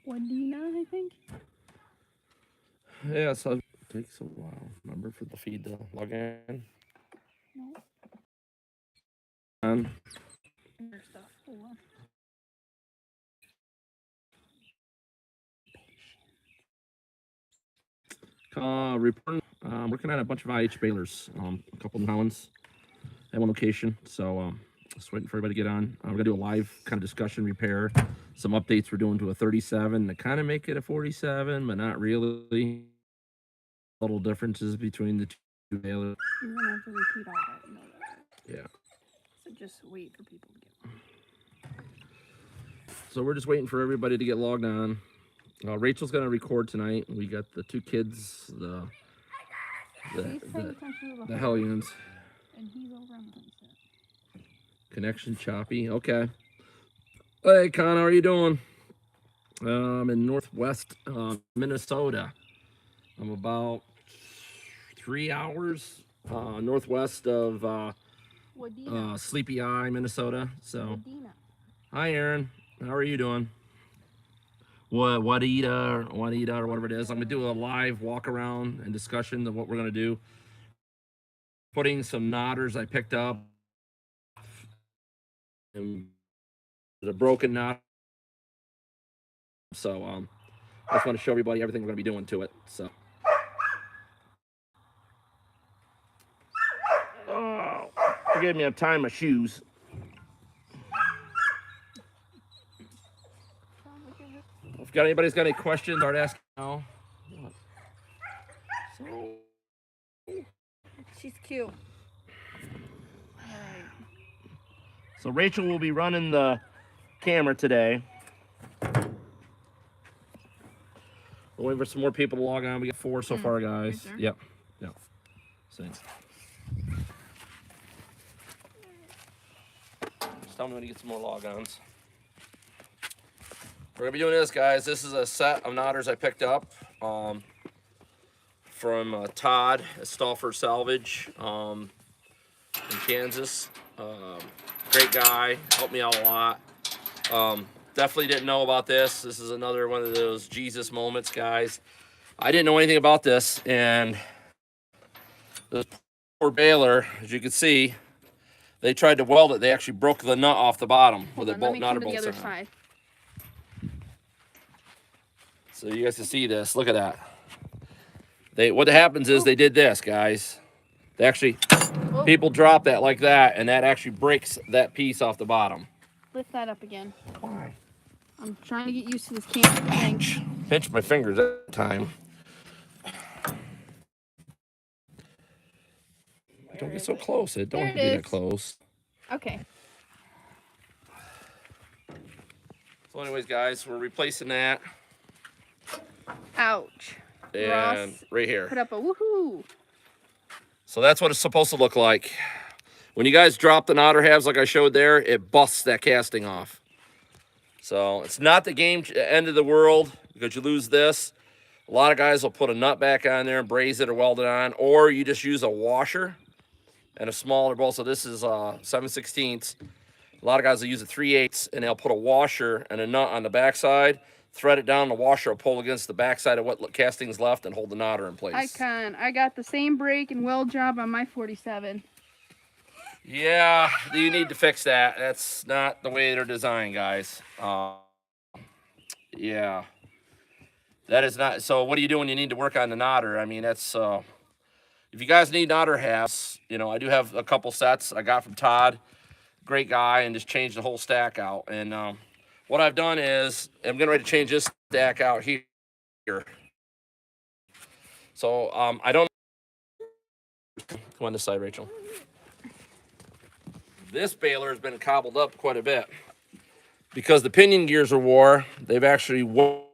Wadena, I think. Yeah, so it takes a while. Remember for the feed to log in. No. On. Other stuff. Hold on. Reporting. Working on a bunch of IH balers. A couple of ones at one location. So just waiting for everybody to get on. We're gonna do a live kind of discussion repair. Some updates we're doing to a 37 to kind of make it a 47, but not really. Little differences between the two balers. You're gonna have to repeat all that. You know that. Yeah. So just wait for people to get on. So we're just waiting for everybody to get logged on. Rachel's gonna record tonight. We got the two kids, the hellions. And he's over on the sunset. Connection choppy. Okay. Hey, Con, how are you doing? In northwest Minnesota. I'm about 3 hours northwest of Sleepy Eye, Minnesota. So, hi, Aaron. How are you doing? Wadida, or whatever it is. I'm gonna do a live walk around and discussion of what we're gonna do. Putting some knotters I picked up. And the broken knot. So I just want to show everybody everything we're gonna be doing to it. So. Oh, forgive me, I'm tying my shoes. If anybody's got any questions, start asking now. So, she's cute. So Rachel will be running the camera today. We're waiting for some more people to log on. We got 4 so far, guys. Right yep. Thanks. Just tell me when you get some more log-ons. We're gonna be doing this, guys. This is a set of knotters I picked up from Todd at Stallford Salvage in Kansas. Great guy, helped me out a lot. Definitely didn't know about this. This is another one of those Jesus moments, guys. I didn't know anything about this, and this poor baler, as you can see, they tried to weld it. They actually broke the nut off the bottom with a bolt knotter bolt. The other side. So you guys can see this. Look at that. What happens is they did this, guys. They actually, people drop that like that, and that actually breaks that piece off the bottom. Lift that up again. Why? I'm trying to get used to this camera thing. Pinch my fingers at a time. Don't get so close. It don't be that close. Okay. So anyways, guys, we're replacing that. Ouch. And Ross right here. Put up a woohoo. So that's what it's supposed to look like. When you guys drop the knotter halves like I showed there, it busts that casting off. So it's not the end of the world because you lose this. A lot of guys will put a nut back on there and braze it or weld it on, or you just use a washer and a smaller bolt. So this is 7/16. A lot of guys will use a 3/8 and they'll put a washer and a nut on the backside, thread it down, the washer will pull against the backside of what casting's left and hold the knotter in place. I got the same brake and weld job on my 47. Yeah, you need to fix that. That's not the way they're designed, guys. Yeah. That is not. So what do you do when you need to work on the knotter? I mean, that's, if you guys need knotter halves, you know, I do have a couple sets I got from Todd. Great guy, and just changed the whole stack out. And what I've done is, I'm getting ready to change this stack out here. So I don't. Come on this side, Rachel. This baler has been cobbled up quite a bit because the pinion gears are wore. They've actually welded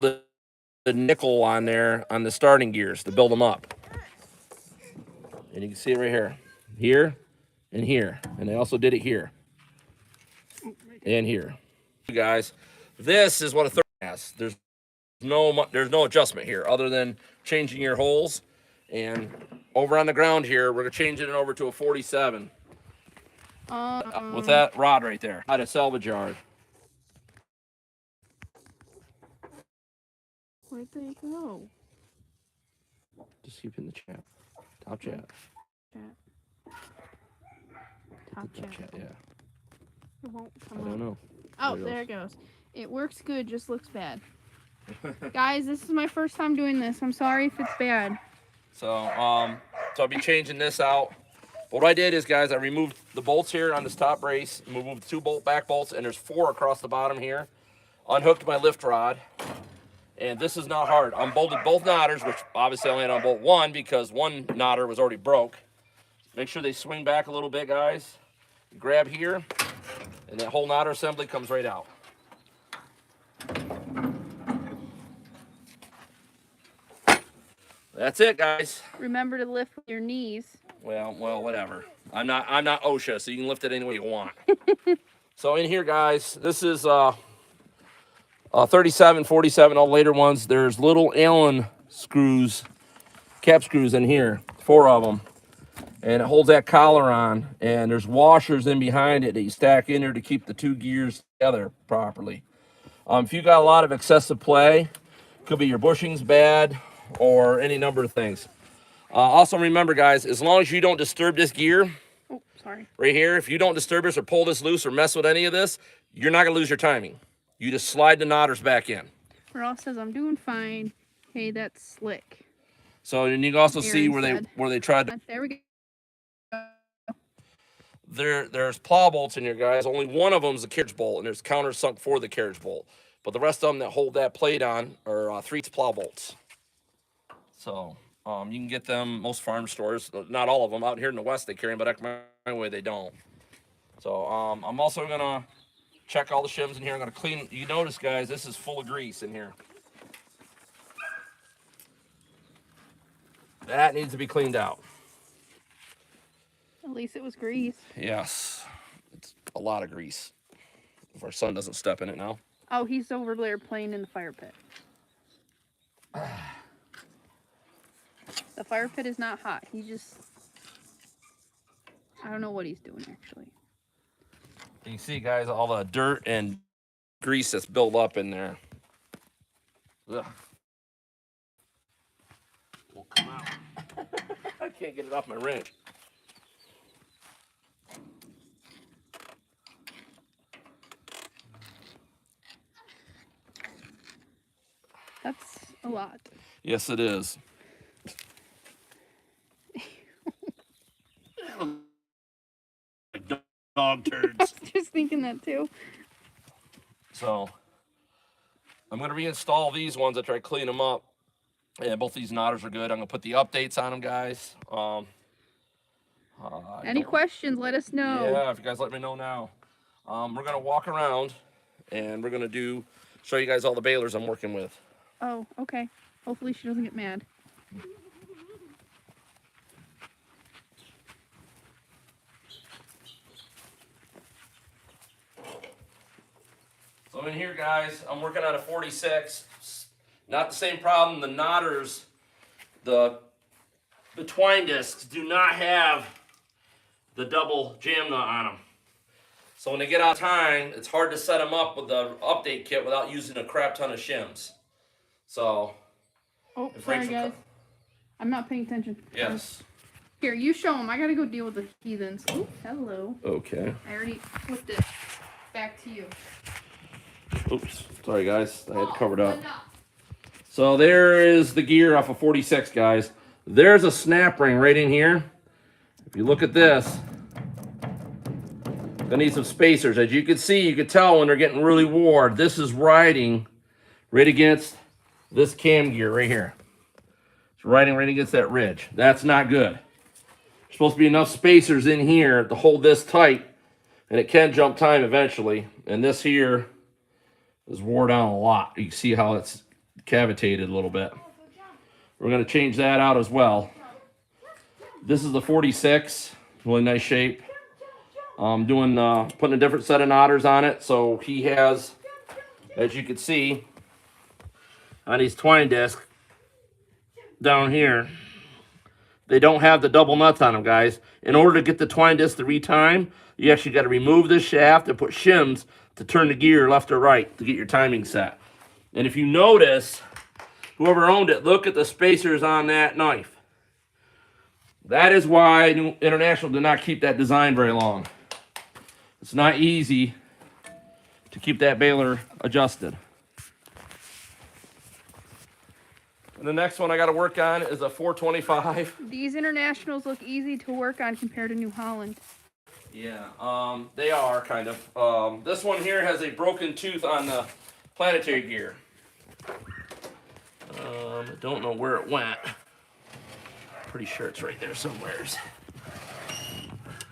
the nickel on there on the starting gears to build them up. And you can see it right here, and here, and they also did it here and here. You guys, this is what a 30 has. There's no adjustment here other than changing your holes. And over on the ground here, we're changing it over to a 47 with that rod right there. At a salvage yard. Where'd they go? Just keep in the chat. Top chat. Top chat. Yeah. It won't come I up. don't know. Oh, there it goes. It works good, just looks bad. Guys, this is my first time doing this. I'm sorry if it's bad. So I'll be changing this out. What I did is, guys, I removed the bolts here on this top brace, removed the 2 back bolts, and there's 4 across the bottom here. Unhooked my lift rod, and this is not hard. Unbolted both knotters, which obviously I only had on bolt 1 because one knotter was already broke. Make sure they swing back a little bit, guys. Grab here, and that whole knotter assembly comes right out. That's it, guys. Remember to lift with your knees. Well, whatever. I'm not OSHA, so you can lift it any way you want. So in here, guys, this is 37, 47, all later ones. There's little Allen screws, cap screws in here, 4 of them. And it holds that collar on. And there's washers in behind it that you stack in there to keep the 2 gears together properly. If you got a lot of excessive play, could be your bushing's bad or any number of things. Also remember, guys, as long as you don't disturb this gear, Oh, sorry. right here, if you don't disturb this or pull this loose or mess with any of this, you're not going to lose your timing. You just slide the knotters back in. Ross says I'm doing fine. Hey, that's slick. So and you can also Aaron see where said. they tried to. There we go. There's plow bolts in here, guys. Only one of them is a carriage bolt, and there's countersunk for the carriage bolt. But the rest of them that hold that plate on are 3 plow bolts. So you can get them most farm stores. Not all of them out here in the West they carry them, but my way they don't. So I'm also gonna check all the shims in here. I'm gonna clean. You notice, guys, this is full of grease in here. That needs to be cleaned out. At least it was grease. Yes, it's a lot of grease. If our son doesn't step in it now. Oh, he's over there playing in the fire pit. The fire pit is not hot. He just... I don't know what he's doing, actually. You can see, guys, all the dirt and grease that's built up in there. Ugh. Will come out. I can't get it off my wrench. That's a lot. Yes, it is. Dog turds. I was just thinking that too. So I'm going to reinstall these ones after I clean them up. Yeah, both these knotters are good. I'm going to put the updates on them, guys. Any questions, let us know. Yeah, if you guys let me know now. We're going to walk around and we're going to show you guys all the balers I'm working with. Oh, okay. Hopefully she doesn't get mad. So in here, guys, I'm working on a 46. Not the same problem. The knotters, the twine discs do not have the double jam nut on them. So when they get out of time, it's hard to set them up with the update kit without using a crap ton of shims. So, Oh, sorry guys. I'm not paying attention. Yes. Here, you show them. I gotta go deal with the heathens. Oh, hello. Okay. I already flipped it. Back to you. Oops. Sorry, guys. I had to cover it up. So there is the gear off of 46, guys. There's a snap ring right in here. If you look at this, I need some spacers. As you can see, you can tell when they're getting really wore. This is riding right against this cam gear right here. It's riding right against that ridge. That's not good. There's supposed to be enough spacers in here to hold this tight, and it can jump time eventually. And this here is wore down a lot. You can see how it's cavitated a little bit. We're going to change that out as well. This is the 46, really nice shape. I'm doing putting a different set of knotters on it, so he has, as you can see, on these twine discs down here, they don't have the double nuts on them, guys. In order to get the twine disc to retime, you actually got to remove this shaft and put shims to turn the gear left or right to get your timing set. And if you notice, whoever owned it, look at the spacers on that knife. That is why New International did not keep that design very long. It's not easy to keep that baler adjusted. And the next one I got to work on is a 425. These Internationals look easy to work on compared to New Holland. Yeah, they are kind of. This one here has a broken tooth on the planetary gear. I don't know where it went. Pretty sure it's right there somewheres.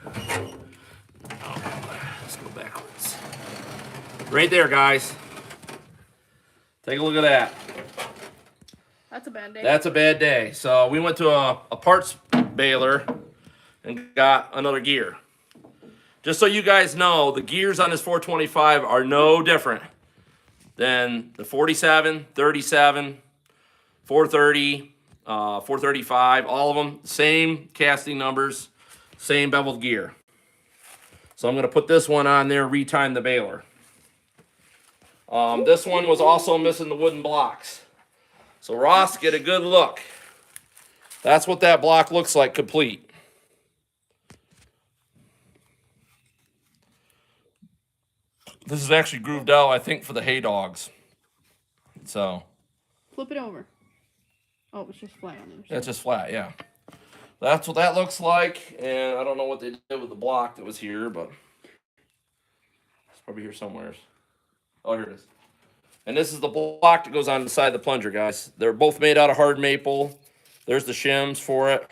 Oh, let's go backwards. Right there, guys. Take a look at that. That's a bad day. That's a bad day. So we went to a parts baler and got another gear. Just so you guys know, the gears on this 425 are no different than the 47, 37, 430, 435, all of them, same casting numbers, same beveled gear. So I'm going to put this one on there, retime the baler. This one was also missing the wooden blocks. So Ross, get a good look. That's what that block looks like complete. This is actually grooved out, I think, for the hay dogs. So. Flip it over. Oh, it's just flat on there. That's just flat, yeah. That's what that looks like, and I don't know what they did with the block that was here, but it's probably here somewhere. Oh, here it is. And this is the block that goes on the side of the plunger, guys. They're both made out of hard maple. There's the shims for it.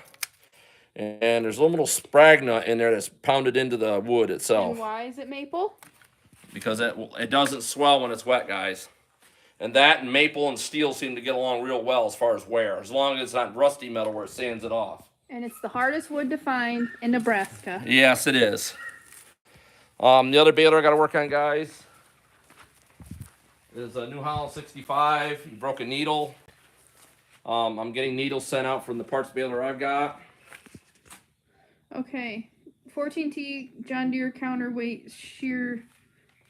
And there's a little sprag nut in there that's pounded into the wood itself. And why is it maple? Because it doesn't swell when it's wet, guys. And that and maple and steel seem to get along real well as far as wear, as long as it's not rusty metal where it sands it off. And it's the hardest wood to find in Nebraska. Yes, it is. The other baler I got to work on, guys, is a New Holland 65. He broke a needle. I'm getting needles sent out from the parts baler I've got. Okay. 14T John Deere counterweight shear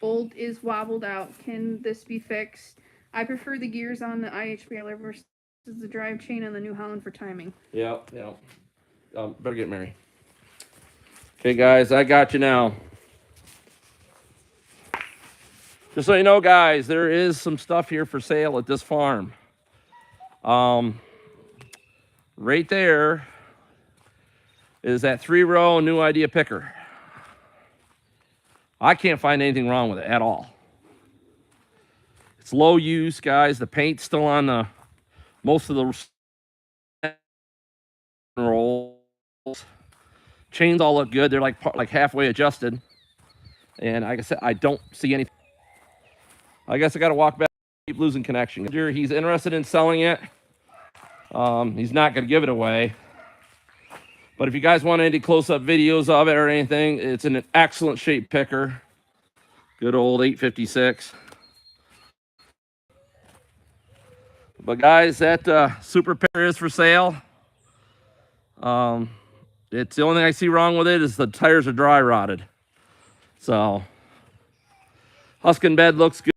bolt is wobbled out. Can this be fixed? I prefer the gears on the IH baler versus the drive chain on the New Holland for timing. Yep. Better get Mary. Okay, guys, I got you now. Just so you know, guys, there is some stuff here for sale at this farm. Right there is that 3-row New Idea picker. I can't find anything wrong with it at all. It's low use, guys. The paint's still on the most of the rolls. Chains all look good. They're like halfway adjusted. And like I said, I don't see anything. I guess I got to walk back, keep losing connection. He's interested in selling it. He's not going to give it away. But if you guys want any close-up videos of it or anything, it's in an excellent shape picker. Good old 856. But guys, that super picker is for sale. It's the only thing I see wrong with it is the tires are dry rotted. So, husking bed looks good.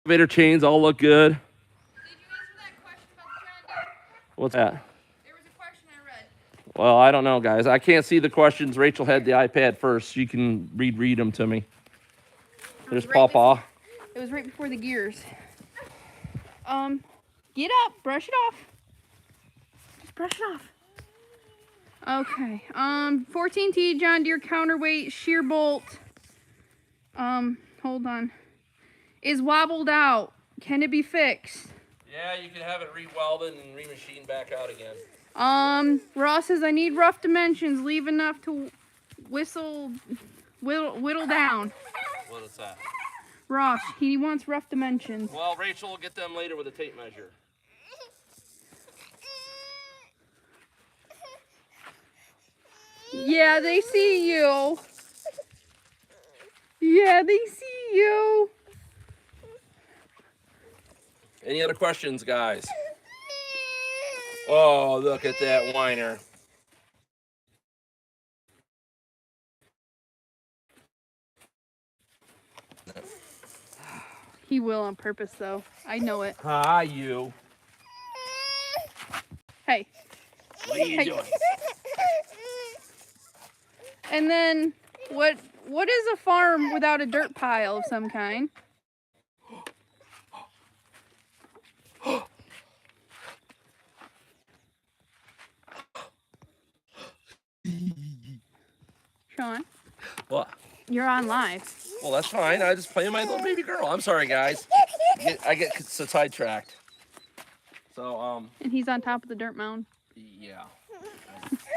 Elevator chains all look good. Did you answer that question about the John Deere? What's that? There was a question I read. Well, I don't know, guys. I can't see the questions. Rachel had the iPad first. She can read them to me. There's Pawpaw. It was right before the gears. Get up, brush it off. Just brush it off. Okay. 14T John Deere counterweight shear bolt. Hold on. Is wobbled out. Can it be fixed? Yeah, you can have it re-welded and re-machined back out again. Ross says I need rough dimensions. Leave enough to whittle down. What is that? Ross, he wants rough dimensions. Well, Rachel will get them later with a tape measure. Yeah, they see you. Yeah, they see you. Any other questions, guys? Oh, look at that whiner. He will on purpose, though. I know it. Hi, you. Hey. What are you Hey. doing? And then, what is a farm without a dirt pile of some kind? Sean, What? you're on live. Well, that's fine. I just play my little baby girl. I'm sorry, guys. I get so sidetracked. So, And he's on top of the dirt mound. yeah.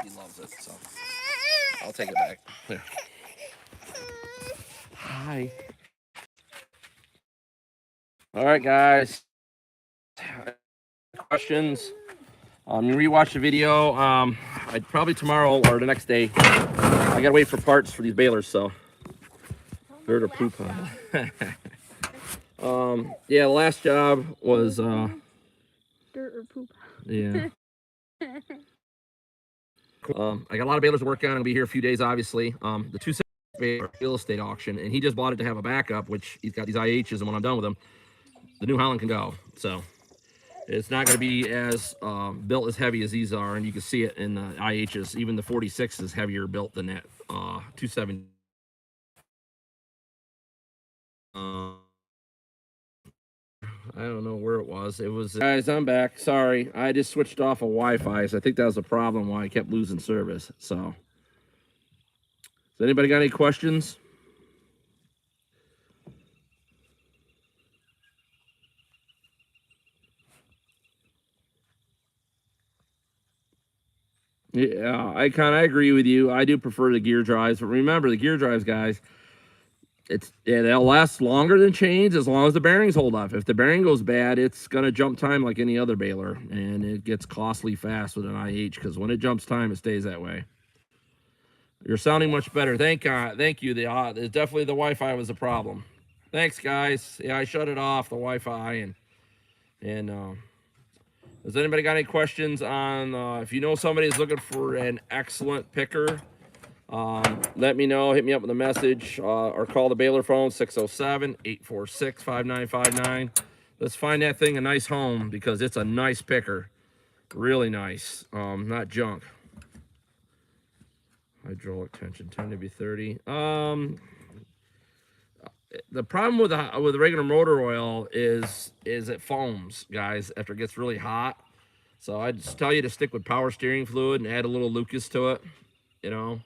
He loves it, so I'll take it back. Here. Hi. All right, guys. Questions? You rewatch the video. I'd probably tomorrow or the next day. I gotta wait for parts for these balers, so dirt or poop. Yeah, the last job was dirt or poop. yeah. I got a lot of balers to work on. I'll be here a few days, obviously. The 2 real estate auction, and he just bought it to have a backup, which he's got these IHs, and when I'm done with them, the New Holland can go. So it's not going to be as built as heavy as these are, and you can see it in the IHs. Even the 46 is heavier built than that 270. I don't know where it was. It was, guys, I'm back. Sorry. I just switched off of Wi-Fi, so I think that was the problem why I kept losing service. So, has anybody got any questions? Yeah, I agree with you. I do prefer the gear drives, but remember the gear drives, guys. They'll last longer than chains as long as the bearings hold up. If the bearing goes bad, it's gonna jump time like any other baler, and it gets costly fast with an IH because when it jumps time, it stays that way. You're sounding much better. Thank God. Thank you. Definitely the Wi-Fi was a problem. Thanks, guys. Yeah, I shut it off the Wi-Fi and has anybody got any questions on if you know somebody is looking for an excellent picker? Let me know. Hit me up with a message or call the baler phone 607-846-5959. Let's find that thing a nice home because it's a nice picker. Really nice. Not junk. Hydraulic tension 10 to be 30. The problem with the regular motor oil is it foams, guys, after it gets really hot. So I just tell you to stick with power steering fluid and add a little Lucas to it. You know.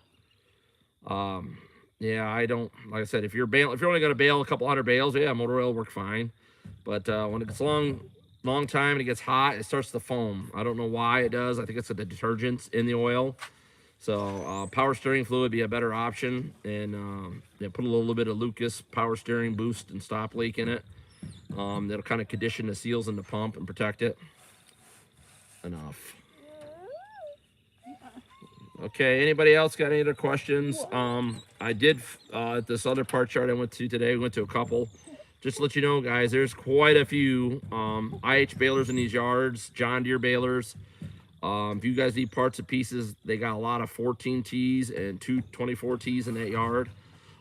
Yeah, I don't, like I said, if you're only going to bail a couple hundred bales, yeah, motor oil will work fine. But when it's long time and it gets hot, it starts to foam. I don't know why it does. I think it's the detergents in the oil. So power steering fluid would be a better option, and yeah, put a little bit of Lucas power steering boost and stop leak in it. That'll kind of condition the seals in the pump and protect it. Enough. Okay, anybody else got any other questions? I did this other part chart I went to today. We went to a couple. Just to let you know, guys, there's quite a few IH balers in these yards, John Deere balers. If you guys need parts and pieces, they got a lot of 14Ts and two 24Ts in that yard.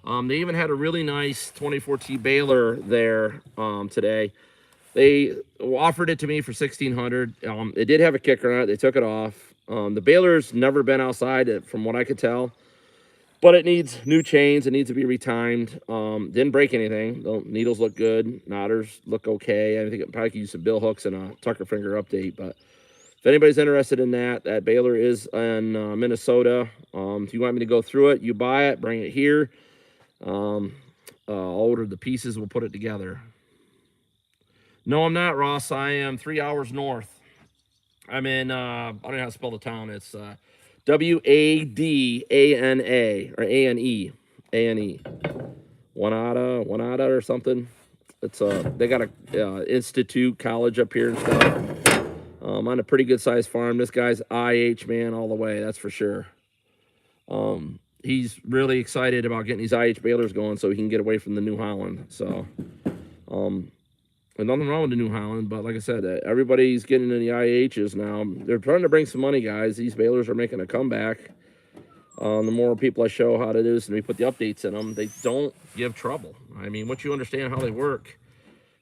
They even had a really nice 24T baler there today. They offered it to me for $1,600. It did have a kicker on it. They took it off. The baler's never been outside, from what I could tell, but it needs new chains. It needs to be retimed. Didn't break anything. The needles look good. Knotters look okay. I think it probably could use some bill hooks and a tucker finger update. But if anybody's interested in that baler is in Minnesota. If you want me to go through it, you buy it, bring it here. I'll order the pieces. We'll put it together. No, I'm not, Ross. I am 3 hours north. I'm in, I don't know how to spell the town. It's Wadana, or A-N-E. A-N-E. Wanada or something. It's they got a institute college up here and stuff. On a pretty good sized farm. This guy's IH man all the way, that's for sure. He's really excited about getting these IH balers going so he can get away from the New Holland. So, and nothing wrong with the New Holland, but like I said, everybody's getting in the IHs now. They're trying to bring some money, guys. These balers are making a comeback. The more people I show how to do this and we put the updates in them, they don't give trouble. I mean, once you understand how they work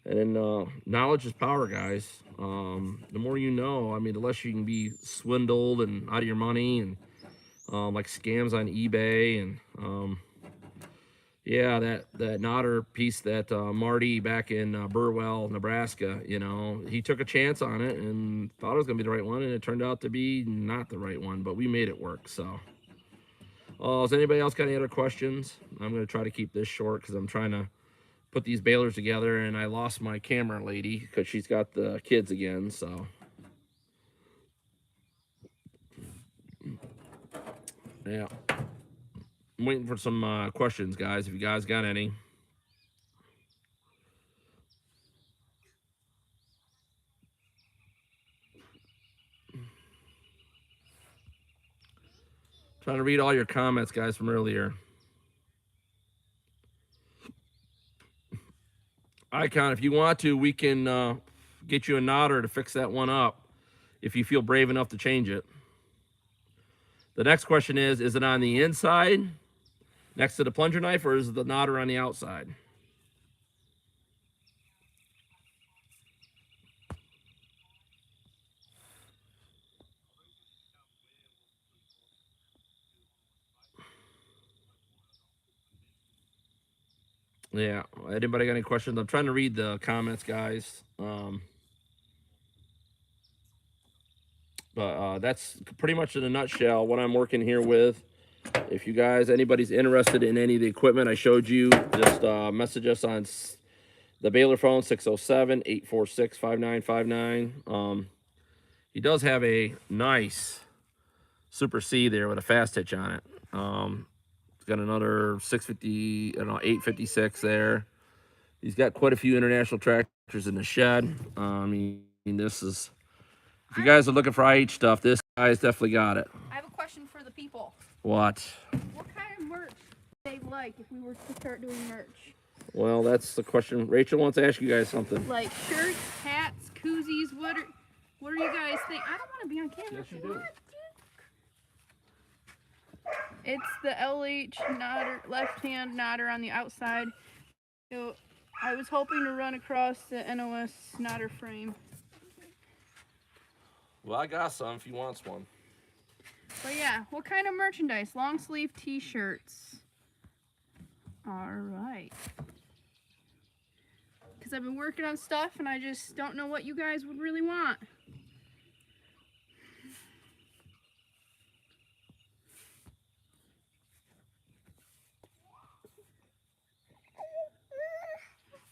And then knowledge is power, guys. The more you know, I mean, the less you can be swindled and out of your money, and like scams on eBay. And yeah, that Nodder piece that Marty back in Burwell, Nebraska, you know, he took a chance on it and thought it was gonna be the right one, and it turned out to be not the right one, but we made it work. So has anybody else got any other questions? I'm gonna try to keep this short because I'm trying to put these balers together, and I lost my camera lady because she's got the kids again. So yeah, I'm waiting for some questions, guys, if you guys got any. Trying to read all your comments, guys, from earlier. Icon, if you want to, we can get you a nodder to fix that one up if you feel brave enough to change it. The next question is it on the inside next to the plunger knife, or is the nodder on the outside? Yeah. Anybody got any questions? I'm trying to read the comments, guys. But that's pretty much in a nutshell what I'm working here with. If you guys, anybody's interested in any of the equipment I showed you, just message us on the Baler phone, 607-846-5959. He does have a nice Super C there with a fast hitch on it. He's got another 650, I don't know, 856 there. He's got quite a few international tractors in the shed. I mean, this is, if you guys are looking for IH stuff, this guy's definitely got it. I have a question for the people. What? What kind of merch they like if we were to start doing merch? Well, that's the question. Rachel wants to ask you guys something. Like shirts, hats, koozies. What are you guys think? I don't want to be on camera. Yes, you do. It's the LH nodder, left-hand nodder on the outside. So I was hoping to run across the NOS nodder frame. Well, I got some if you want one. But yeah, what kind of merchandise? Long sleeve t-shirts. All right. Because I've been working on stuff and I just don't know what you guys would really want.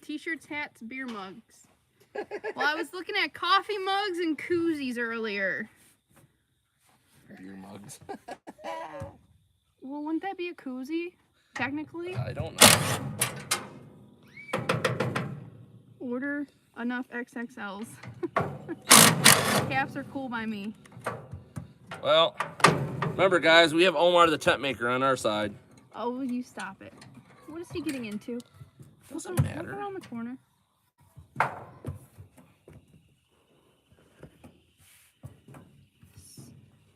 T-shirts, hats, beer mugs. Well, I was looking at coffee mugs and koozies earlier. Beer mugs. Well, wouldn't that be a koozie, technically? I don't know. Order enough XXLs. Caps are cool by me. Well, remember, guys, we have Omar the tent maker on our side. Oh, you stop it. What is he getting into? Doesn't matter. Look around the corner.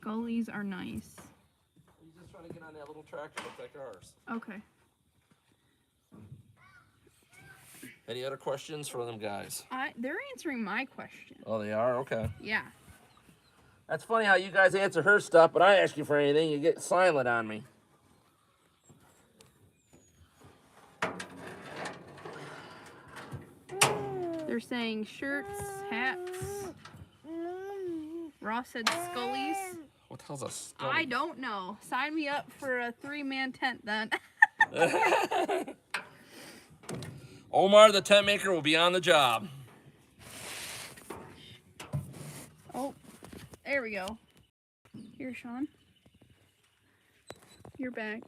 Gullies are nice. He's just trying to get on that little tractor to like ours. Okay. Any other questions for them guys? They're answering my question. Oh, they are? Okay. Yeah. That's funny how you guys answer her stuff, but I ask you for anything, you get silent on me. They're saying shirts, hats. Ross said scullies. What the hell's a scully? I don't know. Sign me up for a 3-man tent then. Omar the tent maker will be on the job. Oh, there we go. Here, Sean. You're back.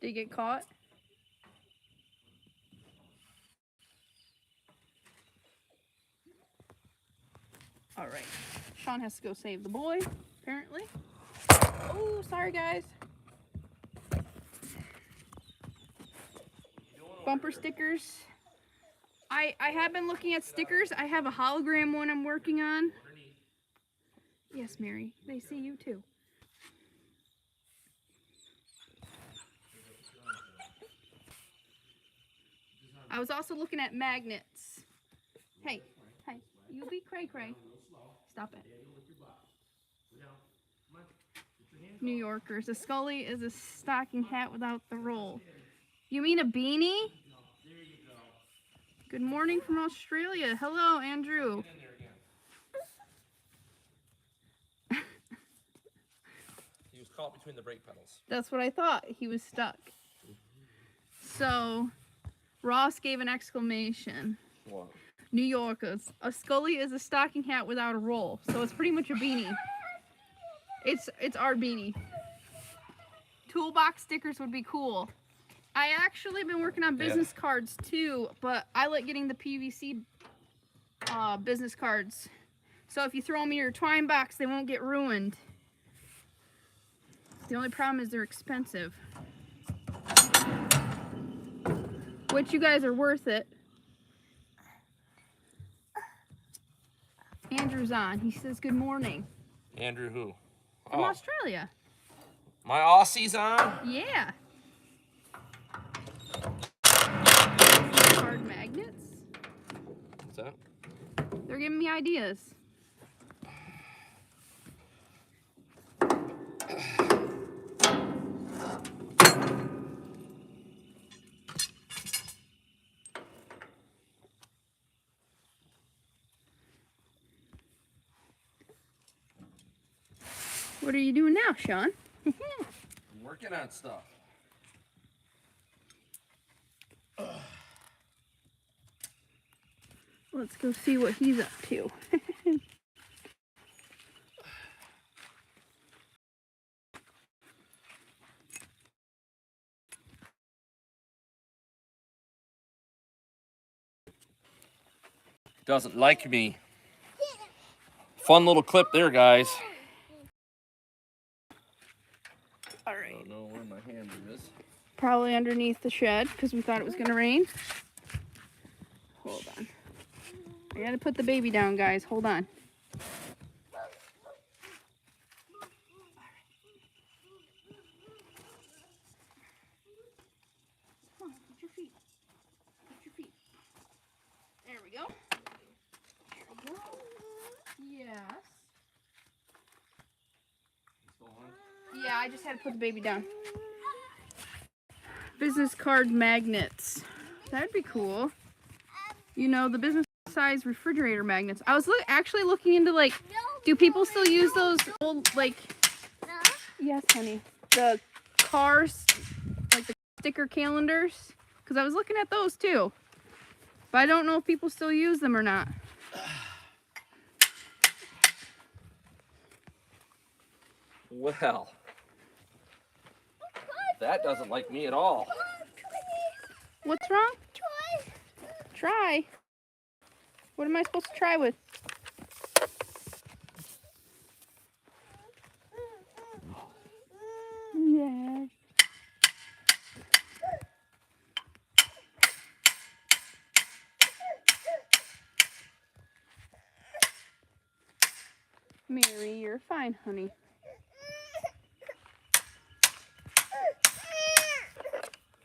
Did you get caught? All right. Sean has to go save the boy, apparently. Oh, sorry, guys. Bumper stickers. I have been looking at stickers. I have a hologram one I'm working on. Yes, Mary. They see you too. I was also looking at magnets. Hey, you be cray-cray. Stop it. New Yorkers. A scully is a stocking hat without the roll. You mean a beanie? Good morning from Australia. Hello, Andrew. He was caught between the brake pedals. That's what I thought. He was stuck. So, Ross gave an exclamation. What? New Yorkers. A scully is a stocking hat without a roll. So it's pretty much a beanie. It's our beanie. Toolbox stickers would be cool. I actually been working on business cards too, but I like getting the PVC business cards. So if you throw them in your twine box, they won't get ruined. The only problem is they're expensive. Which you guys are worth it. Andrew's on. He says good morning. Andrew who? From Australia. My Aussie's on? Yeah. Card magnets. What's that? They're giving me ideas. What are you doing now, Sean? I'm working on stuff. Let's go see what he's up to. Doesn't like me. Fun little clip there, guys. All I right. don't know where my hammer is. Probably underneath the shed because we thought it was going to rain. Hold on. I got to put the baby down, guys. Hold on. Come on, put your feet. Put your feet. There we go. There we go. Yes. Yeah, I just had to put the baby down. Business card magnets. That'd be cool. You know, the business size refrigerator magnets. I was actually looking into, like, do people still use those old, like, yes, honey, the cars, like the sticker calendars? Because I was looking at those too. But I don't know if people still use them or not. Well, that doesn't like me at all. What's wrong? Try. What am I supposed to try with? Yeah. Mary, you're fine, honey.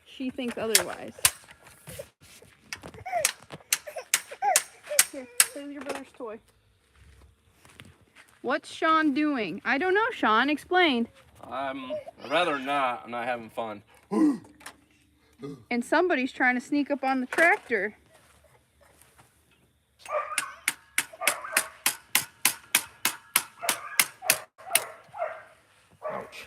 She thinks otherwise. Here, play with your brother's toy. What's Sean doing? I don't know, Sean. Explain. I'd rather not. I'm not having fun. And somebody's trying to sneak up on the tractor. Ouch.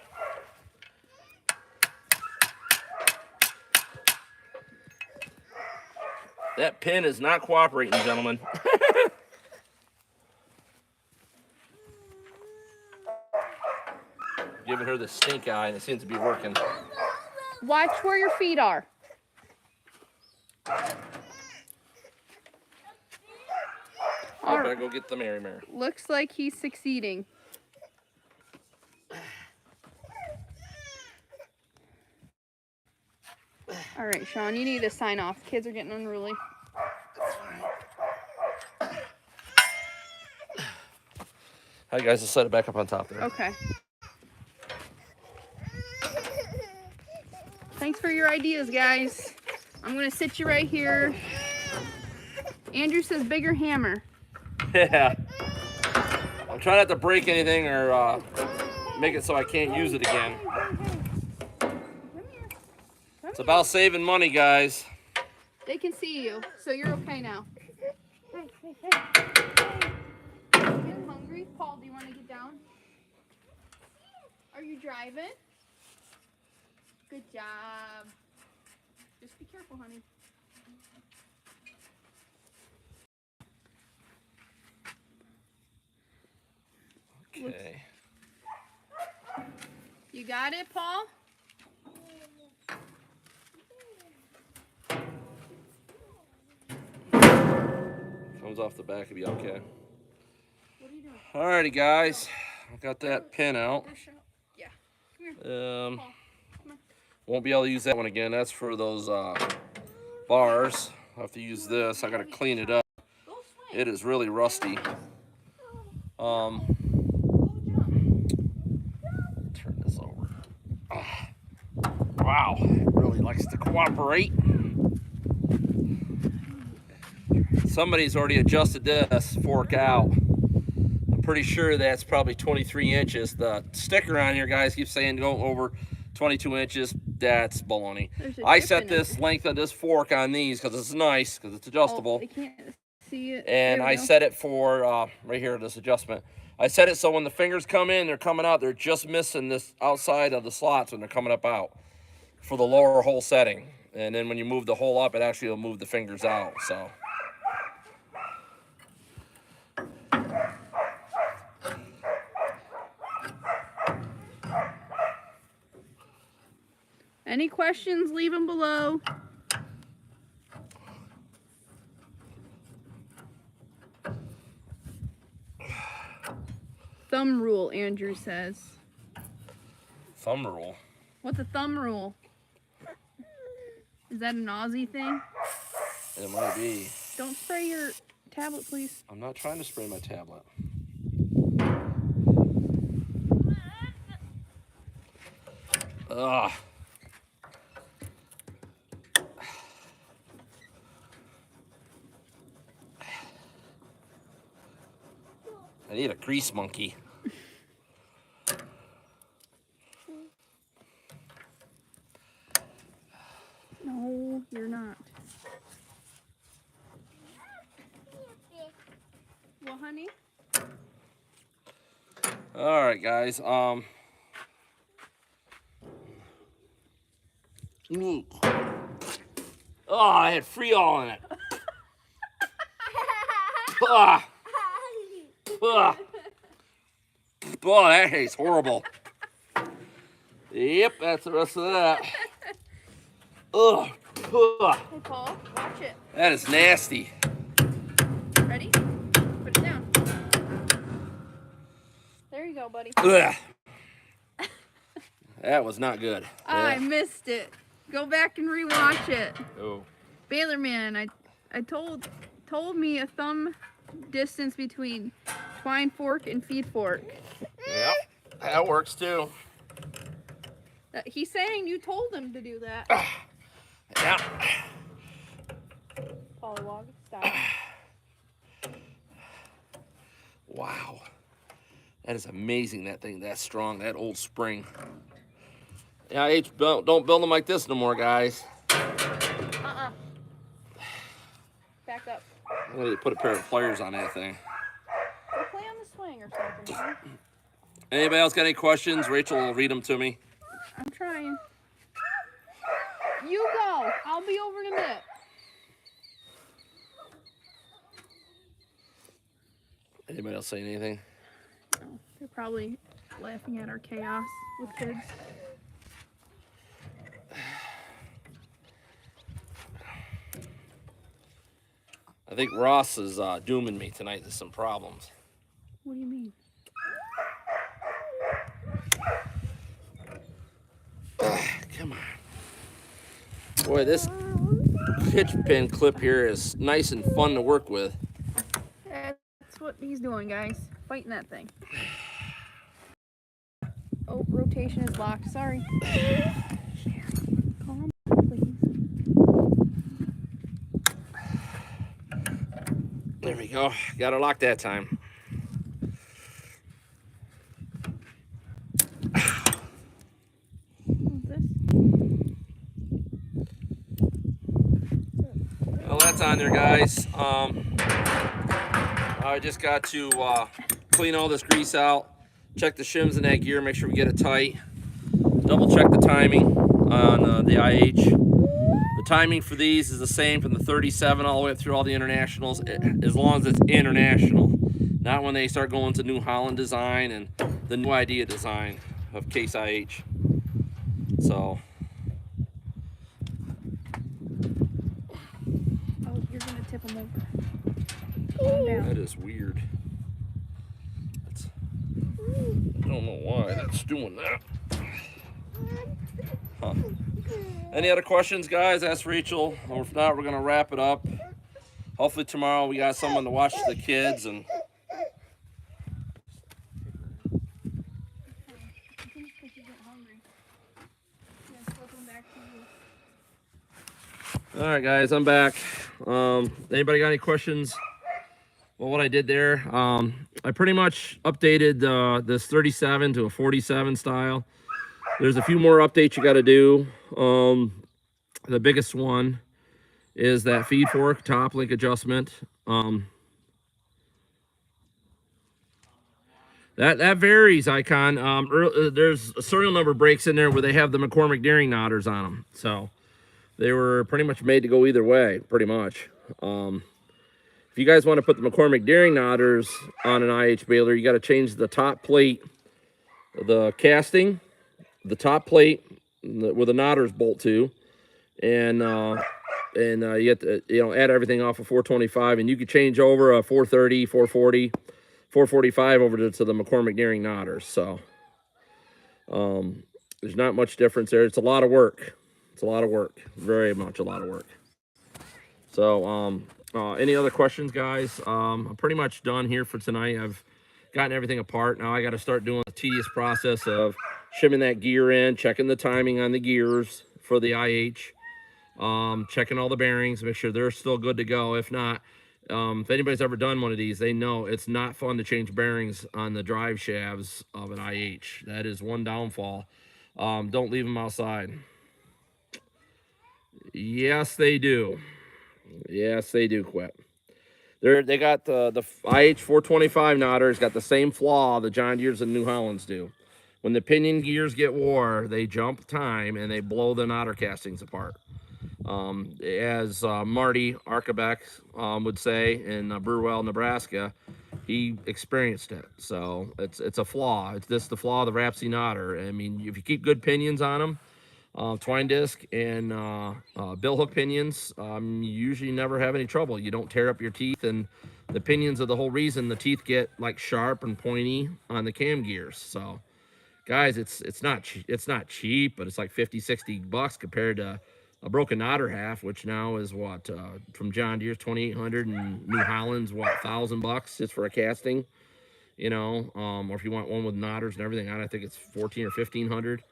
That pin is not cooperating, gentlemen. Giving her the stink eye, and it seems to be working. Watch where your feet are. I better go get the Mary. Looks like he's succeeding. All right, Sean, you need to sign off. Kids are getting unruly. Hi guys, let's set it back up on top there. Okay. Thanks for your ideas, guys. I'm gonna sit you right here. Andrew says bigger hammer. Yeah. I'm trying not to break anything or make it so I can't use it again. It's about saving money, guys. They can see you, so you're okay now. Hey. You're hungry? Paul, do you want to get down? Are you driving? Good job. Just be careful, honey. Okay. You got it, Paul? Comes off the back, it'll be okay. What are you doing? Alrighty, guys. I got that pin out. Yeah. Come here. Paul, Won't be able to use that one again. That's for those bars. I'll have to use this. I gotta clean it up. It is really rusty. Turn this over. Wow, it really likes to cooperate. Somebody's already adjusted this fork out. I'm pretty sure that's probably 23 inches. The sticker on here, guys, keeps saying go over 22 inches. That's baloney. I set this length of this fork on these because it's nice, because it's adjustable. They can't see it. And I set it for, right here, this adjustment. I set it so when the fingers come in, they're coming out, they're just missing this outside of the slots when they're coming up out for the lower hole setting. And then when you move the hole up, it actually will move the fingers out, so. Any questions, leave them below. Thumb rule, Andrew says. Thumb rule? What's a thumb rule? Is that an Aussie thing? It might be. Don't spray your tablet, please. I'm not trying to spray my tablet. Ugh. I need a grease monkey. No, you're not. Well, honey? All right, guys. Oh, I had Freol in it. Ah. Ah. Oh, that tastes horrible. Yep, that's the rest of that. Ugh. Ugh. Hey, Paul, watch it. That is nasty. Ready? Put it down. There you go, buddy. Ugh. That was not good. I missed it. Go back and rewatch it. Oh. BALERMAN, I told me a thumb distance between twine fork and feed fork. Yep, that works too. He's saying you told him to do that. Yeah. Pollywog, stop. Wow. That is amazing, that thing, that strong, that old spring. Yeah, don't build them like this no more, guys. Back up. I'm gonna put a pair of pliers on that thing. Go play on the swing or something. Huh? Anybody else got any questions? Rachel will read them to me. I'm trying. You go. I'll be over in a minute. Anybody else say anything? No, they're probably laughing at our chaos with kids. I think Ross is dooming me tonight. There's some problems. What do you mean? Come on. Boy, this hitch pin clip here is nice and fun to work with. That's what he's doing, guys. Fighting that thing. Oh, rotation is locked. Sorry. Calm, please. Oh, got her locked that time. Well, that's on there, guys. I just got to clean all this grease out, check the shims in that gear, make sure we get it tight, double check the timing on the IH. The timing for these is the same from the 37 all the way up through all the internationals, as long as it's international, not when they start going to New Holland design and the new idea design of Case IH. So. Oh, you're gonna tip them over. Calm down. That is weird. I don't know why that's doing that. Huh. Any other questions, guys? Ask Rachel. Or if not, we're going to wrap it up. Hopefully tomorrow we got someone to watch the kids. And all right, guys, I'm back. Anybody got any questions? Well, what I did there, I pretty much updated this 37 to a 47 style. There's a few more updates you got to do. The biggest one is that feed fork top link adjustment. That varies, Icon. There's a serial number breaks in there where they have the McCormick Deering knotters on them. So they were pretty much made to go either way, pretty much. If you guys want to put the McCormick Deering knotters on an IH baler, you got to change the top plate, the casting, the top plate where the knotters bolt to, and you have to add everything off of 425, and you could change over a 430, 440, 445 over to the McCormick Deering knotters. So there's not much difference there. It's a lot of work. It's a lot of work. Very much a lot of work. So any other questions, guys? I'm pretty much done here for tonight. I've gotten everything apart. Now I got to start doing the tedious process of shimming that gear in, checking the timing on the gears for the IH, checking all the bearings, make sure they're still good to go. If not, if anybody's ever done one of these, they know it's not fun to change bearings on the drive shafts of an IH. That is one downfall. Don't leave them outside. Yes, they do. Yes, they do quit. They got the IH 425 knotters got the same flaw the John Deere's and New Hollands do. When the pinion gears get wore, they jump time and they blow the knotter castings apart. As Marty Arkabeck would say in Burwell, Nebraska, he experienced it. So it's a flaw. It's just the flaw of the Rapsy knotter. I mean, if you keep good pinions on them, twine disc and bill hook pinions, you usually never have any trouble. You don't tear up your teeth, and the pinions are the whole reason the teeth get like sharp and pointy on the cam gears. So guys, it's not cheap, but it's like 50-60 bucks compared to a broken knotter half, which now is what from John Deere's 2,800 and New Holland's what $1,000 just for a casting, or if you want one with knotters and everything on, I think it's 1,400 or 1,500.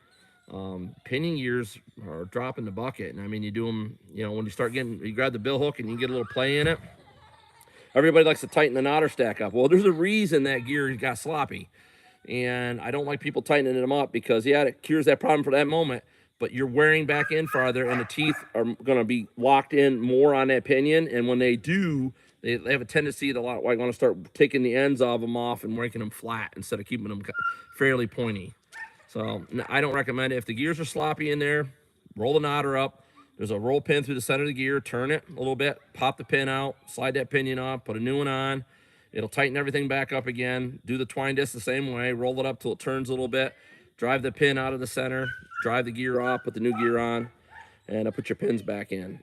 Pinion gears are dropping the bucket, and I mean, you do them, when you grab the bill hook and you get a little play in it. Everybody likes to tighten the knotter stack up. Well, there's a reason that gear got sloppy, and I don't like people tightening them up because it cures that problem for that moment, but you're wearing back in farther, and the teeth are going to be locked in more on that pinion, and when they do, they have a tendency to want to start taking the ends of them off and making them flat instead of keeping them fairly pointy. So I don't recommend it. If the gears are sloppy in there, roll the knotter up. There's a roll pin through the center of the gear. Turn it a little bit. Pop the pin out. Slide that pinion off. Put a new one on. It'll tighten everything back up again. Do the twine disc the same way. Roll it up till it turns a little bit. Drive the pin out of the center. Drive the gear off. Put the new gear on. And put your pins back in.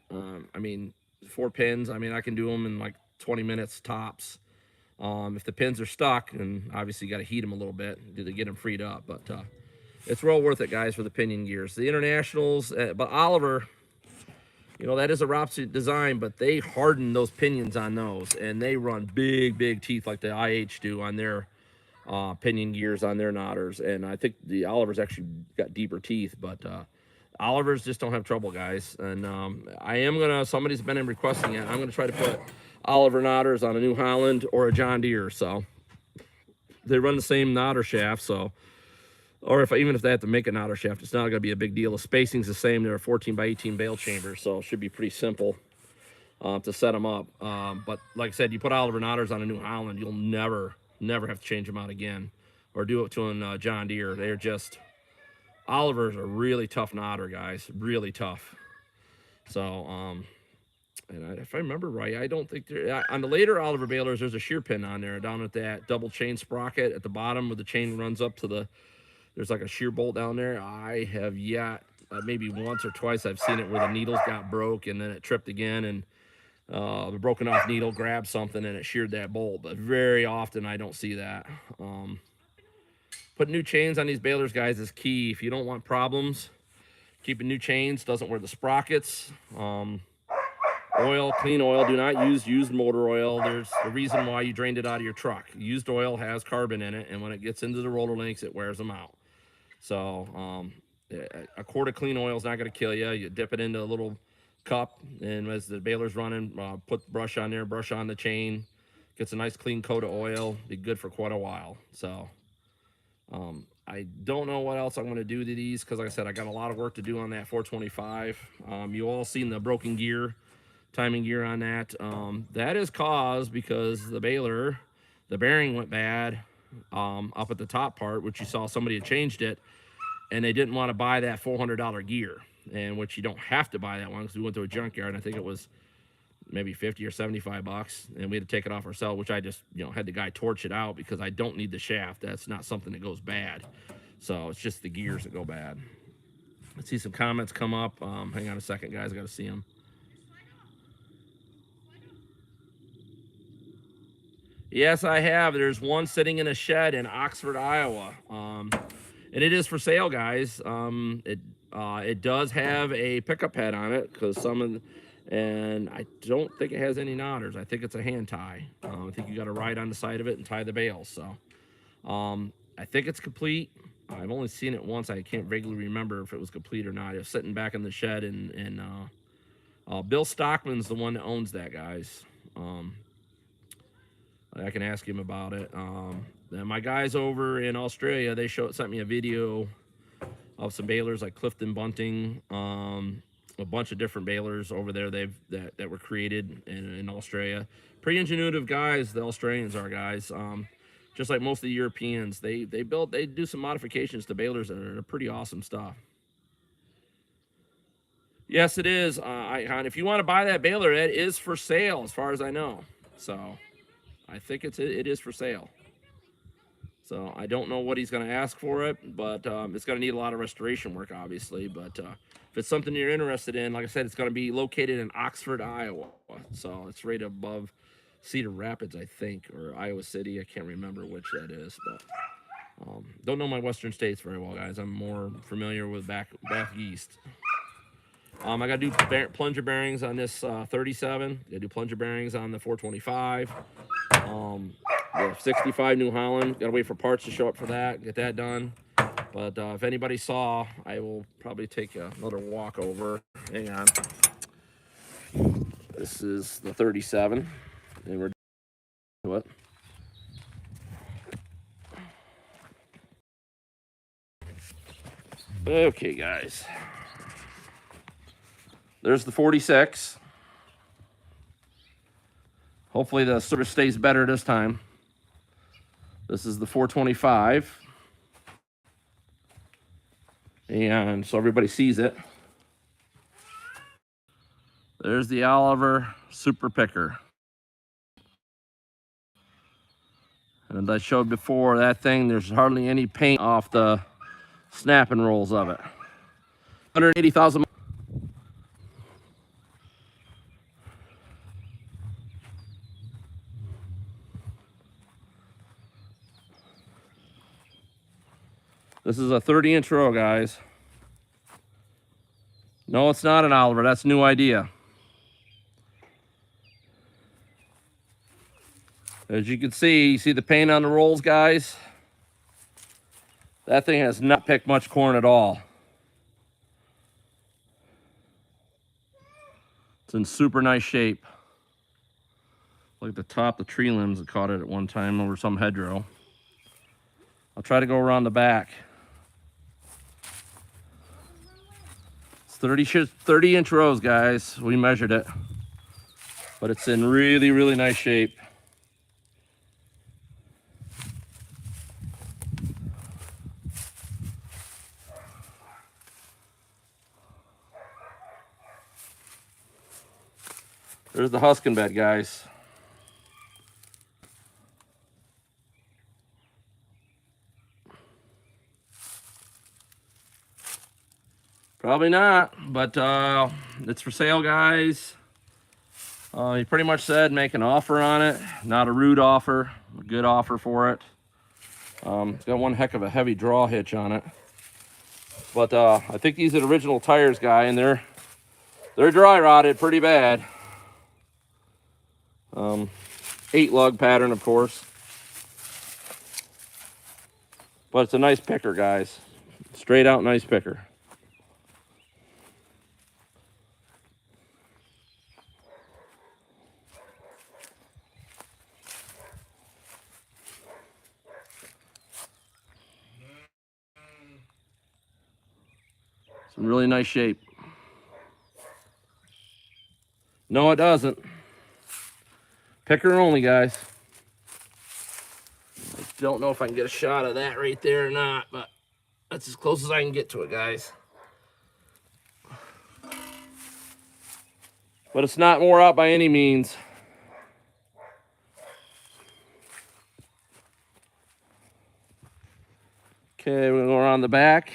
4 pins. I can do them in like 20 minutes tops. If the pins are stuck, and obviously you got to heat them a little bit to get them freed up. But it's well worth it, guys, for the pinion gears. The internationals, but Oliver, that is a Rapsy design, but they harden those pinions on those, and they run big teeth like the IH do on their pinion gears on their knotters. And I think the Olivers actually got deeper teeth, but Olivers just don't have trouble, guys. And somebody's been requesting it. I'm gonna try to put Oliver knotters on a New Holland or a John Deere. So they run the same knotter shaft. So, or even if they have to make a knotter shaft, it's not going to be a big deal. The spacing's the same. They're a 14 by 18 bale chamber, so it should be pretty simple to set them up. But like I said, you put Oliver knotters on a New Holland, you'll never have to change them out again, or do it to a John Deere. They're just, Olivers are really tough knotter, guys, really tough. So, and if I remember right, I don't think on the later Oliver balers, there's a shear pin on there down at that double chain sprocket at the bottom where the chain runs up to the, there's like a shear bolt down there. I have yet, maybe once or twice, I've seen it where the needles got broke and then it tripped again, and the broken off needle grabbed something and it sheared that bolt. But very often I don't see that. Putting new chains on these balers, guys, is key. If you don't want problems, keeping new chains, doesn't wear the sprockets. Oil, clean oil. Do not use used motor oil. There's the reason why you drained it out of your truck. Used oil has carbon in it, and when it gets into the roller links, it wears them out. So a quart of clean oil is not going to kill you. You dip it into a little cup, and as the baler's running, put the brush on there, brush on the chain, gets a nice clean coat of oil. Be good for quite a while. So I don't know what else I'm going to do to these, because like I said, I got a lot of work to do on that 425. You all seen the broken gear, timing gear on that. That is caused because the baler, the bearing went bad up at the top part, which you saw somebody had changed it, and they didn't want to buy that $400 gear, and which you don't have to buy that one, because we went to a junkyard and I think it was maybe 50 or 75 bucks, and we had to take it off ourselves, which I just, had the guy torch it out because I don't need the shaft. That's not something that goes bad. So it's just the gears that go bad. Let's see some comments come up. Hang on a second, guys. I got to see them. Yes, I have. There's one sitting in a shed in Oxford, Iowa. And it is for sale, guys. It does have a pickup head on it, because and I don't think it has any knotters. I think it's a hand tie. I think you got to ride on the side of it and tie the bales. So I think it's complete. I've only seen it once. I can't vaguely remember if it was complete or not. It was sitting back in the shed, and Bill Stockman's the one that owns that, guys. I can ask him about it. And my guys over in Australia, they sent me a video of some balers like Clifton Bunting, a bunch of different balers over there that were created in Australia. Pretty ingenuitive guys, the Australians are, guys. Just like most of the Europeans, they do some modifications to balers that are pretty awesome stuff. Yes, it is. If you want to buy that baler, it is for sale, as far as I know. So I think it is for sale. So I don't know what he's going to ask for it, but it's going to need a lot of restoration work, obviously. But if it's something you're interested in, like I said, it's going to be located in Oxford, Iowa. So it's right above Cedar Rapids, I think, or Iowa City. I can't remember which that is, but don't know my western states very well, guys. I'm more familiar with back east. I got to do plunger bearings on this 37. I got to do plunger bearings on the 425. The 65 New Holland. Got to wait for parts to show up for that. Get that done. But if anybody saw, I will probably take another walk over. Hang on. This is the 37, and we're what? Okay, guys. There's the 46. Hopefully the service stays better this time. This is the 425. And so everybody sees it. There's the Oliver Super Picker. And as I showed before, that thing, there's hardly any paint off the snapping rolls of it. 180,000. This is a 30-inch row, guys. No, it's not an Oliver. That's a new idea. As you can see, you see the paint on the rolls, guys? That thing has not picked much corn at all. It's in super nice shape. Like the top, the tree limbs that caught it at one time over some hedgerow. I'll try to go around the back. It's 30-inch rows, guys. We measured it. But it's in really, really nice shape. There's the husking bed, guys. Probably not, but it's for sale, guys. He pretty much said make an offer on it. Not a rude offer, a good offer for it. It's got one heck of a heavy draw hitch on it. But I think these are the original tires, guy, and they're dry rotted pretty bad. 8-lug pattern, of course. But it's a nice picker, guys. Straight out nice picker. Some really nice shape. No, it doesn't. Picker only, guys. I don't know if I can get a shot of that right there or not, but that's as close as I can get to it, guys. But it's not wore out by any means. Okay, we're gonna go around the back.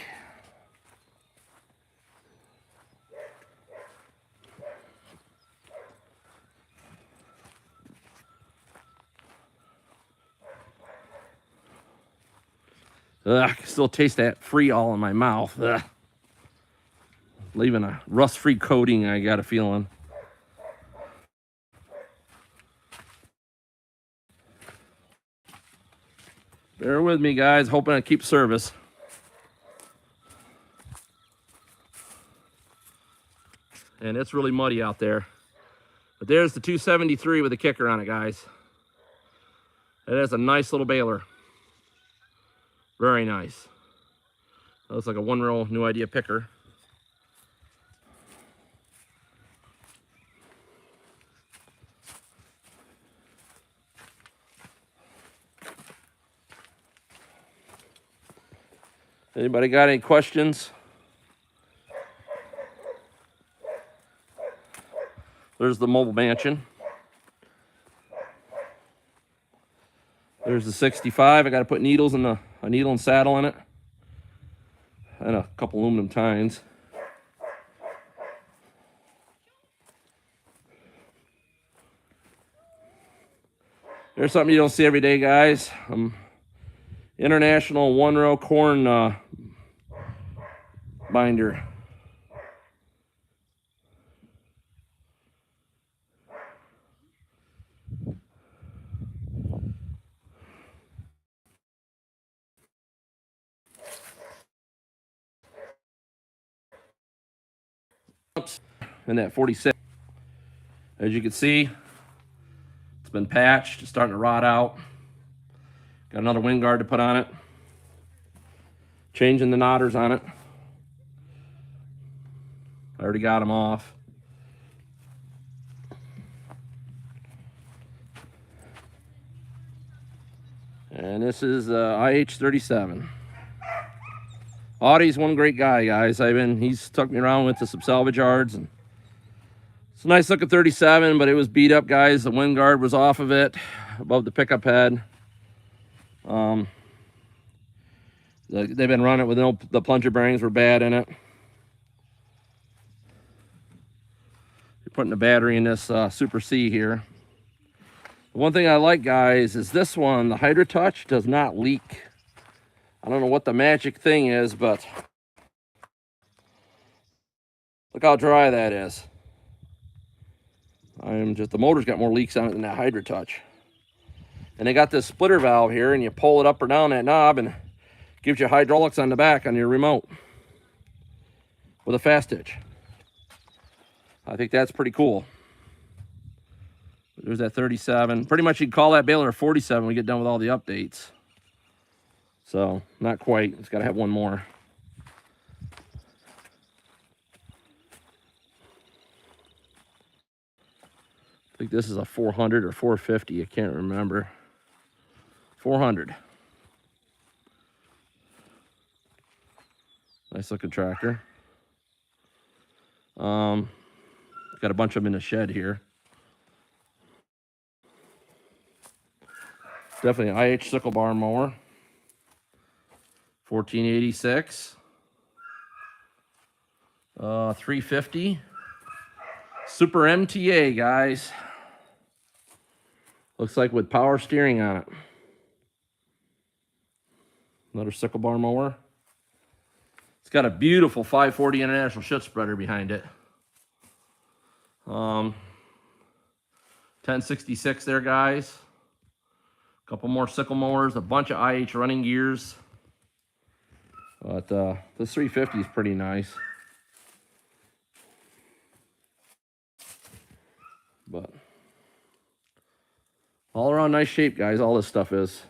Ugh, I can still taste that Freol in my mouth. Ugh. Leaving a rust-free coating, I got a feeling. Bear with me, guys. Hoping I keep service. And it's really muddy out there. But there's the 273 with a kicker on it, guys. It is a nice little baler. Very nice. Looks like a one-row New Idea picker. Anybody got any questions? There's the mobile mansion. There's the 65. I got to put needles in a needle and saddle in it. And a couple aluminum tines. There's something you don't see every day, guys. International one-row corn binder. And that 46. As you can see, it's been patched. It's starting to rot out. Got another wind guard to put on it. Changing the knotters on it. I already got them off. And this is IH37. Audie's one great guy, guys. He's took me around with some salvage yards, and it's a nice looking 37, but it was beat up, guys. The wind guard was off of it, above the pickup head. They've been running with the plunger bearings were bad in it. You're putting a battery in this Super C here. The one thing I like, guys, is this one, the Hydro Touch, does not leak. I don't know what the magic thing is, but look how dry that is. The motor's got more leaks on it than that Hydro Touch. And they got this splitter valve here, and you pull it up or down that knob, and it gives you hydraulics on the back on your remote with a fast hitch. I think that's pretty cool. There's that 37. Pretty much you can call that baler a 47 when we get done with all the updates. So, not quite. It's got to have one more. I think this is a 400 or 450. I can't remember. 400. Nice looking tractor. Got a bunch of them in the shed here. Definitely an IH sickle bar mower. 1486. 350. Super MTA, guys. Looks like with power steering on it. Another sickle bar mower. It's got a beautiful 540 International shit spreader behind it. 1066 there, guys. A couple more sickle mowers, a bunch of IH running gears. But this 350 is pretty nice. But all around nice shape, guys. All this stuff is.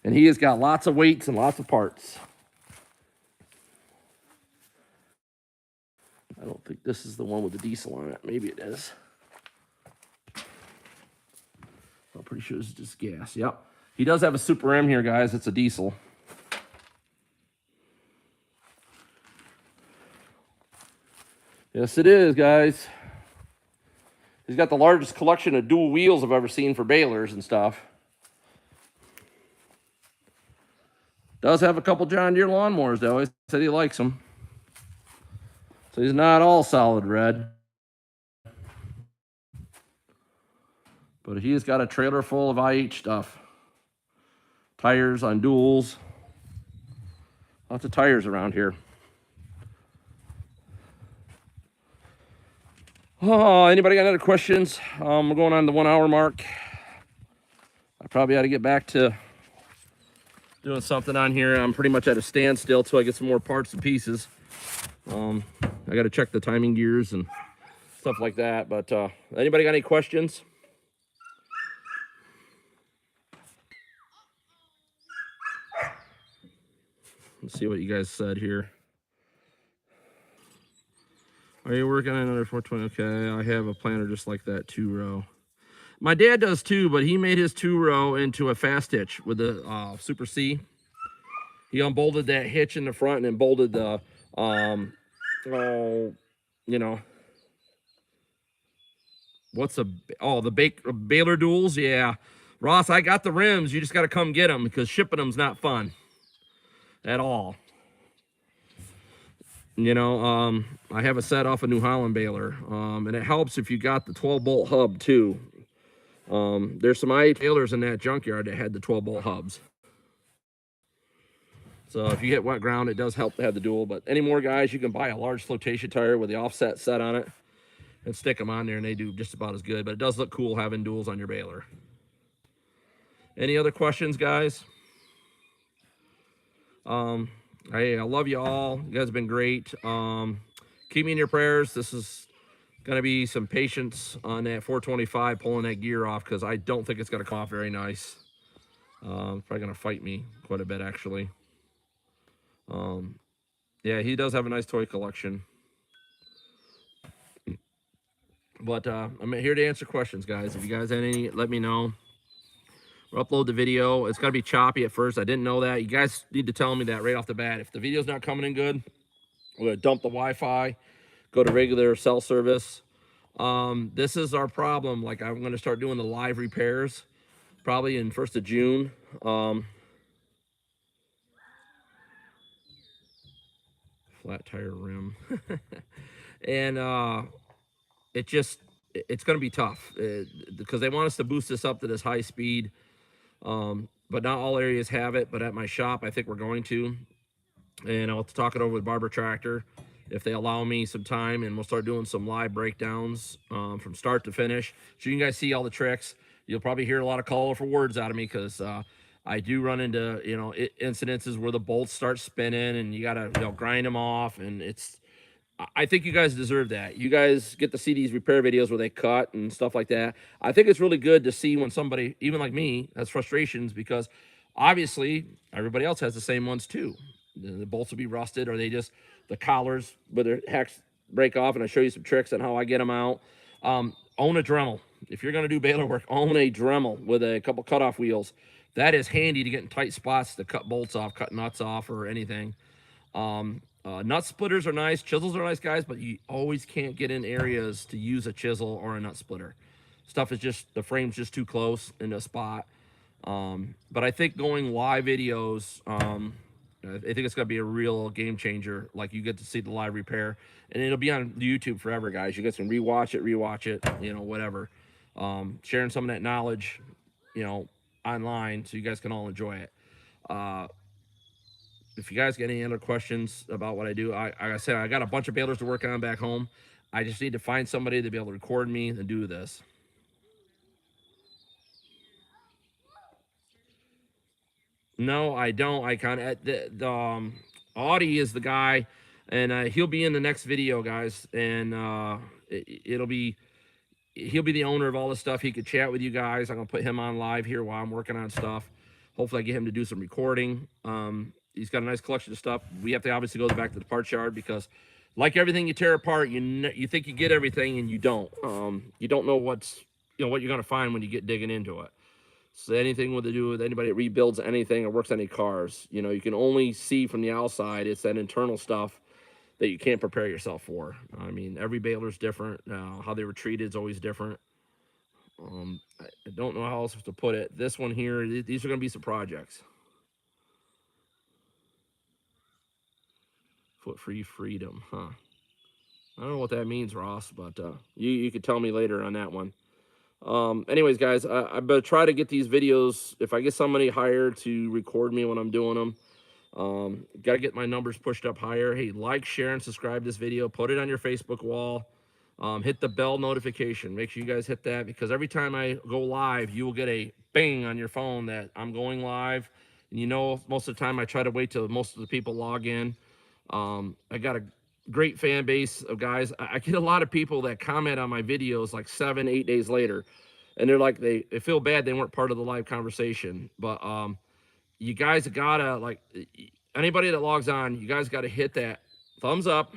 And he has got lots of weights and lots of parts. I don't think this is the one with the diesel on it. Maybe it is. I'm pretty sure this is just gas. Yep. He does have a Super M here, guys. It's a diesel. Yes, it is, guys. He's got the largest collection of dual wheels I've ever seen for balers and stuff. Does have a couple John Deere lawnmowers, though. He said he likes them. So he's not all solid red. But he's got a trailer full of IH stuff. Tires on duals. Lots of tires around here. Oh, anybody got other questions? We're going on the 1 hour mark. I probably ought to get back to doing something on here. I'm pretty much at a standstill till I get some more parts and pieces. I got to check the timing gears and stuff like that. But anybody got any questions? Let's see what you guys said here. Are you working on another 420? Okay, I have a planter just like that, 2-row. My dad does too, but he made his 2-row into a fast hitch with the Super C. He unbolted that hitch in the front and then bolted the, you know, what's the Baler duals? Yeah. Ross, I got the rims. You just got to come get them because shipping them's not fun at all. You know, I have a set off a New Holland baler, and it helps if you got the 12-bolt hub too. There's some IH balers in that junkyard that had the 12-bolt hubs. So if you hit wet ground, it does help to have the dual. But anymore, guys, you can buy a large flotation tire with the offset set on it and stick them on there, and they do just about as good. But it does look cool having duals on your baler. Any other questions, guys? I love you all. You guys have been great. Keep me in your prayers. This is going to be some patience on that 425 pulling that gear off because I don't think it's going to come off very nice. Probably going to fight me quite a bit, actually. Yeah, he does have a nice toy collection. But I'm here to answer questions, guys. If you guys have any, let me know. We'll upload the video. It's got to be choppy at first. I didn't know that. You guys need to tell me that right off the bat. If the video's not coming in good, we're going to dump the Wi-Fi, go to regular cell service. This is our problem. Like, I'm going to start doing the live repairs probably in 1st of June. Flat tire rim. And it's going to be tough because they want us to boost this up to this high speed. But not all areas have it, but at my shop, I think we're going to. And I'll talk it over with Barber Tractor if they allow me some time, and we'll start doing some live breakdowns from start to finish. So you guys see all the tricks. You'll probably hear a lot of colorful words out of me because I do run into, incidences where the bolts start spinning and you got to, grind them off. And I think you guys deserve that. You guys get to see these repair videos where they cut and stuff like that. I think it's really good to see when somebody, even like me, has frustrations because obviously everybody else has the same ones too. The bolts will be rusted, or they just the collars where their hacks break off. And I show you some tricks on how I get them out. Own a Dremel. If you're going to do baler work, own a Dremel with a couple cutoff wheels. That is handy to get in tight spots to cut bolts off, cut nuts off, or anything. Nut splitters are nice. Chisels are nice, guys, but you always can't get in areas to use a chisel or a nut splitter. Stuff is just, the frame's just too close in a spot. But I think going live videos, I think it's going to be a real game changer. Like, you get to see the live repair, and it'll be on YouTube forever, guys. You guys can rewatch it, whatever. Sharing some of that knowledge, online, so you guys can all enjoy it. If you guys get any other questions about what I do, like I said, I got a bunch of balers to work on back home. I just need to find somebody to be able to record me and do this. No, I don't. I kind of Audie is the guy, and he'll be in the next video, guys. And it'll be he'll be the owner of all this stuff. He could chat with you guys. I'm gonna put him on live here while I'm working on stuff. Hopefully, I get him to do some recording. He's got a nice collection of stuff. We have to obviously go back to the parts yard because, like everything you tear apart, you think you get everything and you don't. You don't know what you're gonna find when you get digging into it. So anything with to do with anybody that rebuilds anything or works any cars, you can only see from the outside. It's that internal stuff that you can't prepare yourself for. I mean, every baler's different. How they were treated is always different. I don't know how else to put it. This one here, these are going to be some projects. Foot free freedom, huh? I don't know what that means, Ross, but you could tell me later on that one. Anyways, guys, I better try to get these videos. If I get somebody hired to record me when I'm doing them, got to get my numbers pushed up higher. Hey, like, share, and subscribe this video. Put it on your Facebook wall. Hit the bell notification. Make sure you guys hit that, because every time I go live, you will get a bing on your phone that I'm going live. And most of the time I try to wait till most of the people log in. I got a great fan base of guys. I get a lot of people that comment on my videos like 7-8 days later, and they're like, they feel bad they weren't part of the live conversation. But you guys gotta, like, anybody that logs on, you guys gotta hit that thumbs up,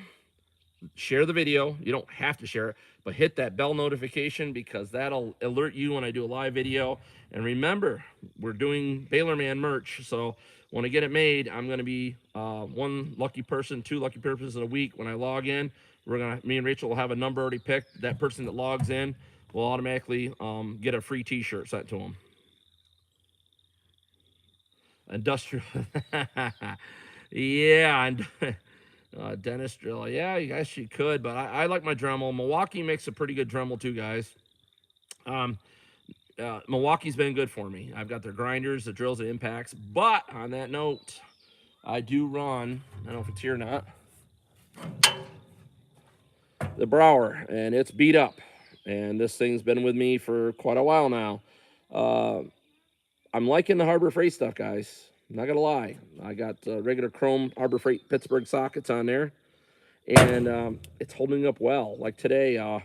share the video. You don't have to share it, but hit that bell notification, because that'll alert you when I do a live video. And remember, we're doing BALERMAN merch, so when I get it made, I'm going to be one lucky person, 2 lucky persons in a week. When I log in, me and Rachel will have a number already picked. That person that logs in will automatically get a free t-shirt sent to them. Industrial. Yeah, and dentist drill. Yeah, you guys, she could, but I like my Dremel. Milwaukee makes a pretty good Dremel too, guys. Milwaukee's been good for me. I've got their grinders, the drills, the impacts. But on that note, I do run, I don't know if it's here or not, the Brower, and it's beat up. And this thing's been with me for quite a while now. I'm liking the Harbor Freight stuff, guys. I'm not gonna lie. I got regular chrome Harbor Freight Pittsburgh sockets on there, and it's holding up well. Like today,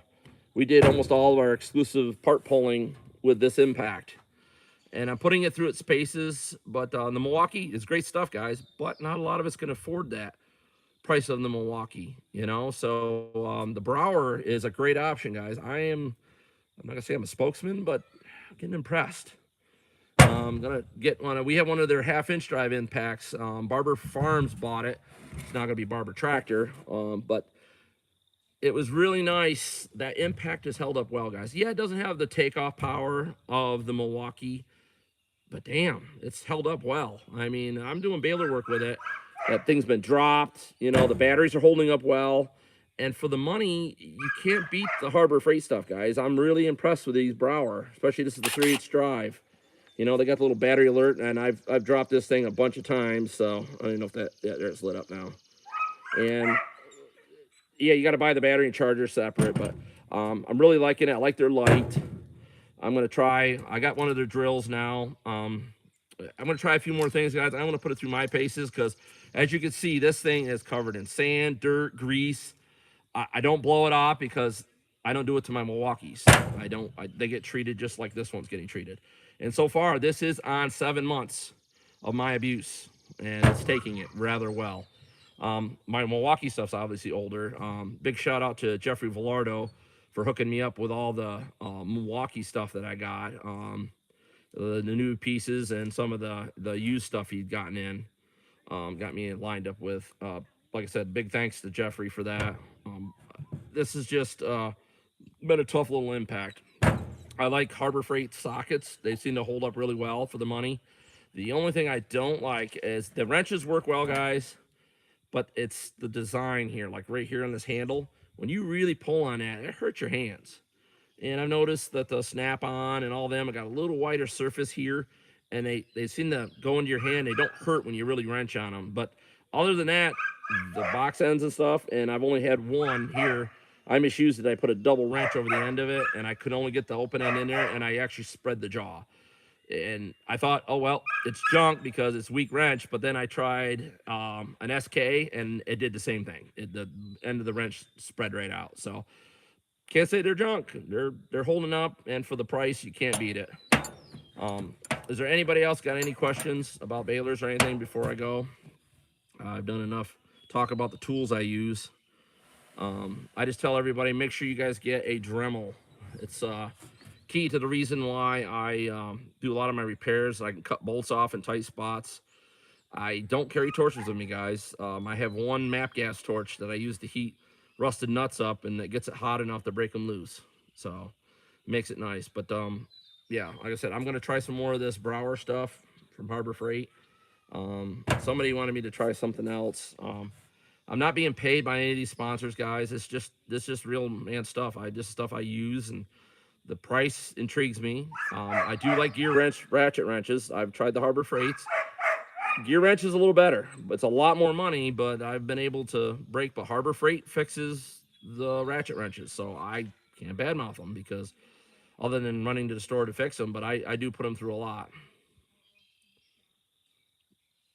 we did almost all of our exclusive part pulling with this impact, and I'm putting it through its paces. But the Milwaukee is great stuff, guys, but not a lot of us can afford that price of the Milwaukee, so the Brower is a great option, guys. I'm not gonna say I'm a spokesman, but I'm getting impressed. I'm gonna get one. We have one of their 1/2-inch drive impacts. Barber Farms bought it. It's not gonna be Barber Tractor, but it was really nice. That impact has held up well, guys. Yeah, it doesn't have the takeoff power of the Milwaukee, but damn, it's held up well. I mean, I'm doing baler work with it. That thing's been dropped. The batteries are holding up well. And for the money, you can't beat the Harbor Freight stuff, guys. I'm really impressed with these Brower, especially this is the 3/8 drive. They got the little battery alert, and I've dropped this thing a bunch of times, so I don't know if there it's lit up now. And yeah, you got to buy the battery and charger separate, but I'm really liking it. I like their light. I'm gonna try. I got one of their drills now. I'm gonna try a few more things, guys. I want to put it through my paces because, as you can see, this thing is covered in sand, dirt, grease. I don't blow it off because I don't do it to my Milwaukees. They get treated just like this one's getting treated. And so far, this is on 7 months of my abuse, and it's taking it rather well. My Milwaukee stuff's obviously older. Big shout out to Jeffrey Villardo for hooking me up with all the Milwaukee stuff that I got, the new pieces and some of the used stuff he'd gotten in. Got me lined up with. Like I said, big thanks to Jeffrey for that. This has just been a tough little impact. I like Harbor Freight sockets. They seem to hold up really well for the money. The only thing I don't like is the wrenches work well, guys, but it's the design here, like right here on this handle. When you really pull on that, it hurts your hands. And I've noticed that the snap-on and all them, I got a little wider surface here, and they seem to go into your hand. They don't hurt when you really wrench on them. But other than that, the box ends and stuff, and I've only had one here. I misused it. I put a double wrench over the end of it, and I could only get the open end in there, and I actually spread the jaw. And I thought, oh, well, it's junk because it's weak wrench. But then I tried an SK, and it did the same thing. The end of the wrench spread right out. So can't say they're junk. They're holding up, and for the price, you can't beat it. Is there anybody else got any questions about balers or anything before I go? I've done enough talk about the tools I use. I just tell everybody, make sure you guys get a Dremel. It's key to the reason why I do a lot of my repairs. I can cut bolts off in tight spots. I don't carry torches with me, guys. I have one MAP gas torch that I use to heat rusted nuts up, and it gets it hot enough to break them loose. So it makes it nice. But yeah, like I said, I'm gonna try some more of this Brower stuff from Harbor Freight. Somebody wanted me to try something else. I'm not being paid by any of these sponsors, guys. It's just real man stuff. Just stuff I use, and the price intrigues me. I do like gear ratchet wrenches. I've tried the Harbor Freights. Gear wrench is a little better. It's a lot more money, but I've been able to break. But Harbor Freight fixes the ratchet wrenches, so I can't badmouth them because other than running to the store to fix them, but I do put them through a lot.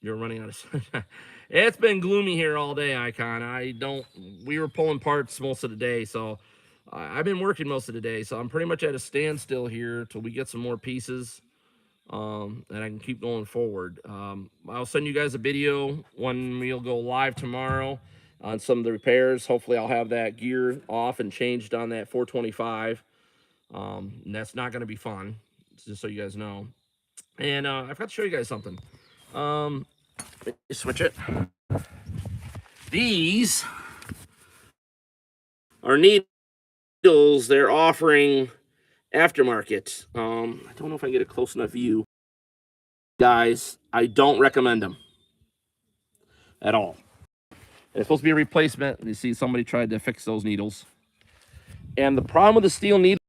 You're running out of It's been gloomy here all day, Icon. We were pulling parts most of the day, so I've been working most of the day, so I'm pretty much at a standstill here till we get some more pieces, and I can keep going forward. I'll send you guys a video when we'll go live tomorrow on some of the repairs. Hopefully I'll have that gear off and changed on that 425. And that's not going to be fun, just so you guys know. And I've got to show you guys something. Switch it. These are needles. They're offering aftermarket. I don't know if I can get a close enough view. Guys, I don't recommend them at all. It's supposed to be a replacement. You see somebody tried to fix those needles. And the problem with the steel needles,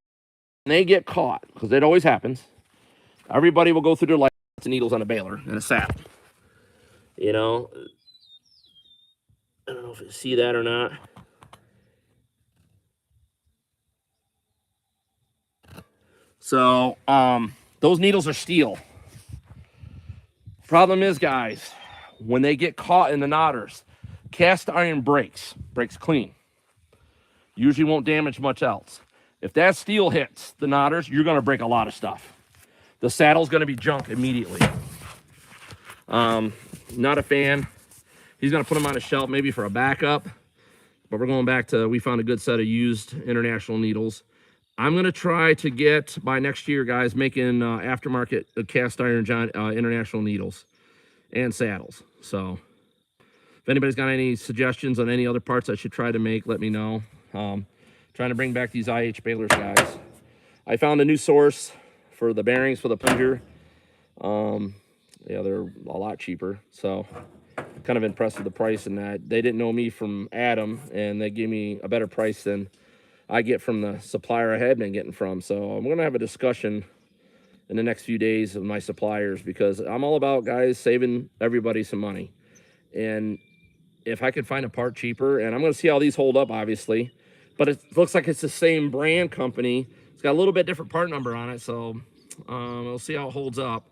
when they get caught, because it always happens, everybody will go through their life with needles on a baler and a saddle. You know, I don't know if you see that or not. So, those needles are steel. Problem is, guys, when they get caught in the knotters, cast iron breaks clean. Usually won't damage much else. If that steel hits the knotters, you're going to break a lot of stuff. The saddle's going to be junk immediately. Not a fan. He's going to put them on a shelf maybe for a backup. But we're going back to, we found a good set of used international needles. I'm going to try to get, by next year, guys, making aftermarket cast iron international needles and saddles. So if anybody's got any suggestions on any other parts I should try to make, let me know. Trying to bring back these IH balers, guys. I found a new source for the bearings for the Plunger. Yeah, they're a lot cheaper. So kind of impressed with the price in that. They didn't know me from Adam, and they gave me a better price than I get from the supplier I had been getting from. So I'm going to have a discussion in the next few days of my suppliers, because I'm all about, guys, saving everybody some money. And if I could find a part cheaper, and I'm going to see how these hold up, obviously, but it looks like it's the same brand company. It's got a little bit different part number on it, so we'll see how it holds up.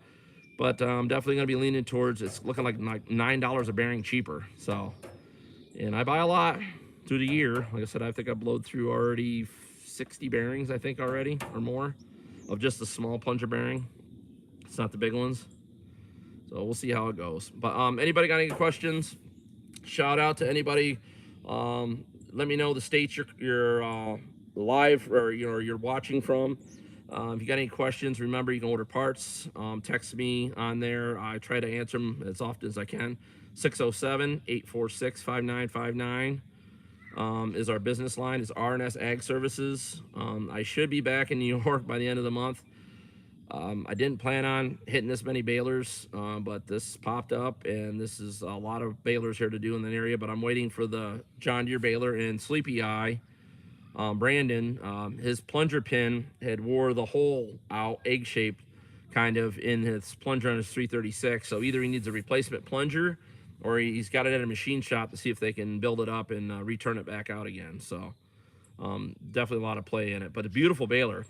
But I'm definitely going to be leaning towards, it's looking like $9 a bearing cheaper. So, and I buy a lot, through the year. Like I said, I think I've blowed through already 60 bearings, I think already, or more, of just the small plunger bearing. It's not the big ones. So we'll see how it goes. But anybody got any questions? Shout out to anybody. Let me know the states you're live or you're watching from. If you got any questions, remember you can order parts. Text me on there. I try to answer them as often as I can. 607-846-5959 is our business line. It's RNS Ag Services. I should be back in New York by the end of the month. I didn't plan on hitting this many balers, but this popped up, and this is a lot of balers here to do in the area. But I'm waiting for the John Deere baler and Sleepy Eye. Brandon, his plunger pin had wore the hole out, egg-shaped, kind of, in his plunger on his 336. So either he needs a replacement plunger, or he's got it at a machine shop to see if they can build it up and return it back out again. So definitely a lot of play in it. But a beautiful baler.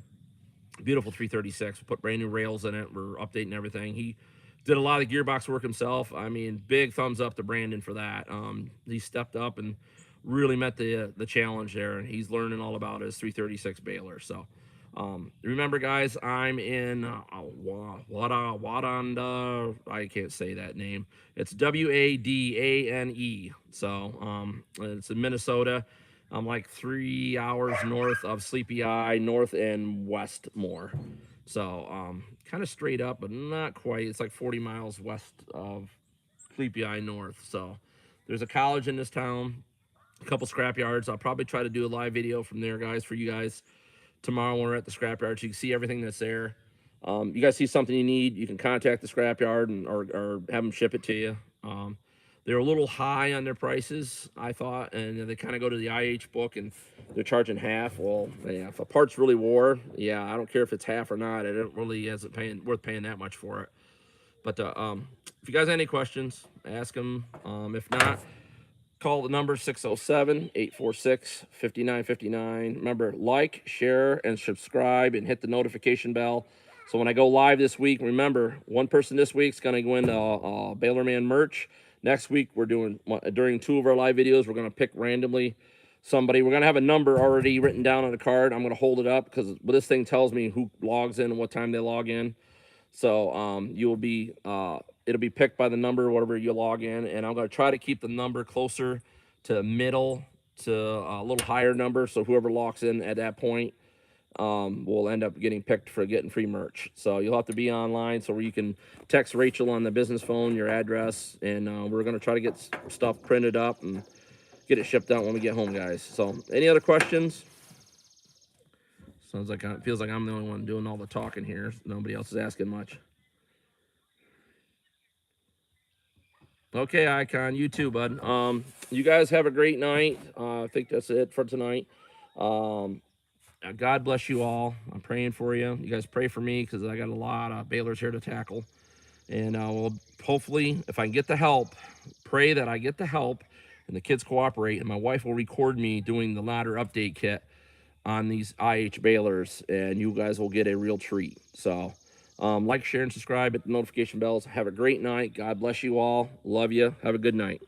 Beautiful 336. We put brand new rails in it. We're updating everything. He did a lot of gearbox work himself. I mean, big thumbs up to Brandon for that. He stepped up and really met the challenge there, and he's learning all about his 336 baler. So remember, guys, I'm in Wadanda. I can't say that name. It's Wadane. So it's in Minnesota. I'm like 3 hours north of Sleepy Eye, north and west more. So kind of straight up, but not quite. It's like 40 miles west of Sleepy Eye north. So there's a college in this town, a couple scrap yards. I'll probably try to do a live video from there, guys, for you guys tomorrow when we're at the scrap yard, so you can see everything that's there. You guys see something you need, you can contact the scrap yard or have them ship it to you. They're a little high on their prices, I thought, and they kind of go to the IH book and they're charging half. Well, yeah, if a part's really wore, yeah, I don't care if it's half or not. It really isn't worth paying that much for it. But if you guys have any questions, ask them. If not, call the number 607-846-5959. Remember, like, share, and subscribe, and hit the notification bell. So when I go live this week, remember, one person this week's going to go into BALERMAN merch. Next week, we're doing, during 2 of our live videos, we're going to pick randomly somebody. We're going to have a number already written down on the card. I'm going to hold it up because this thing tells me who logs in and what time they log in. So you'll be, it'll be picked by the number, whatever you log in. And I'm going to try to keep the number closer to middle to a little higher number. So whoever logs in at that point will end up getting picked for getting free merch. So you'll have to be online so where you can text Rachel on the business phone, your address, and we're going to try to get stuff printed up and get it shipped out when we get home, guys. So any other questions? Sounds like it feels like I'm the only one doing all the talking here. Nobody else is asking much. Okay, Icon, you too, bud. You guys have a great night. I think that's it for tonight. God bless you all. I'm praying for you. You guys pray for me because I got a lot of balers here to tackle. And we'll hopefully, if I can get the help, pray that I get the help and the kids cooperate. And my wife will record me doing the ladder update kit on these IH balers, and you guys will get a real treat. So like, share, and subscribe, hit the notification bells. Have a great night. God bless you all. Love you. Have a good night.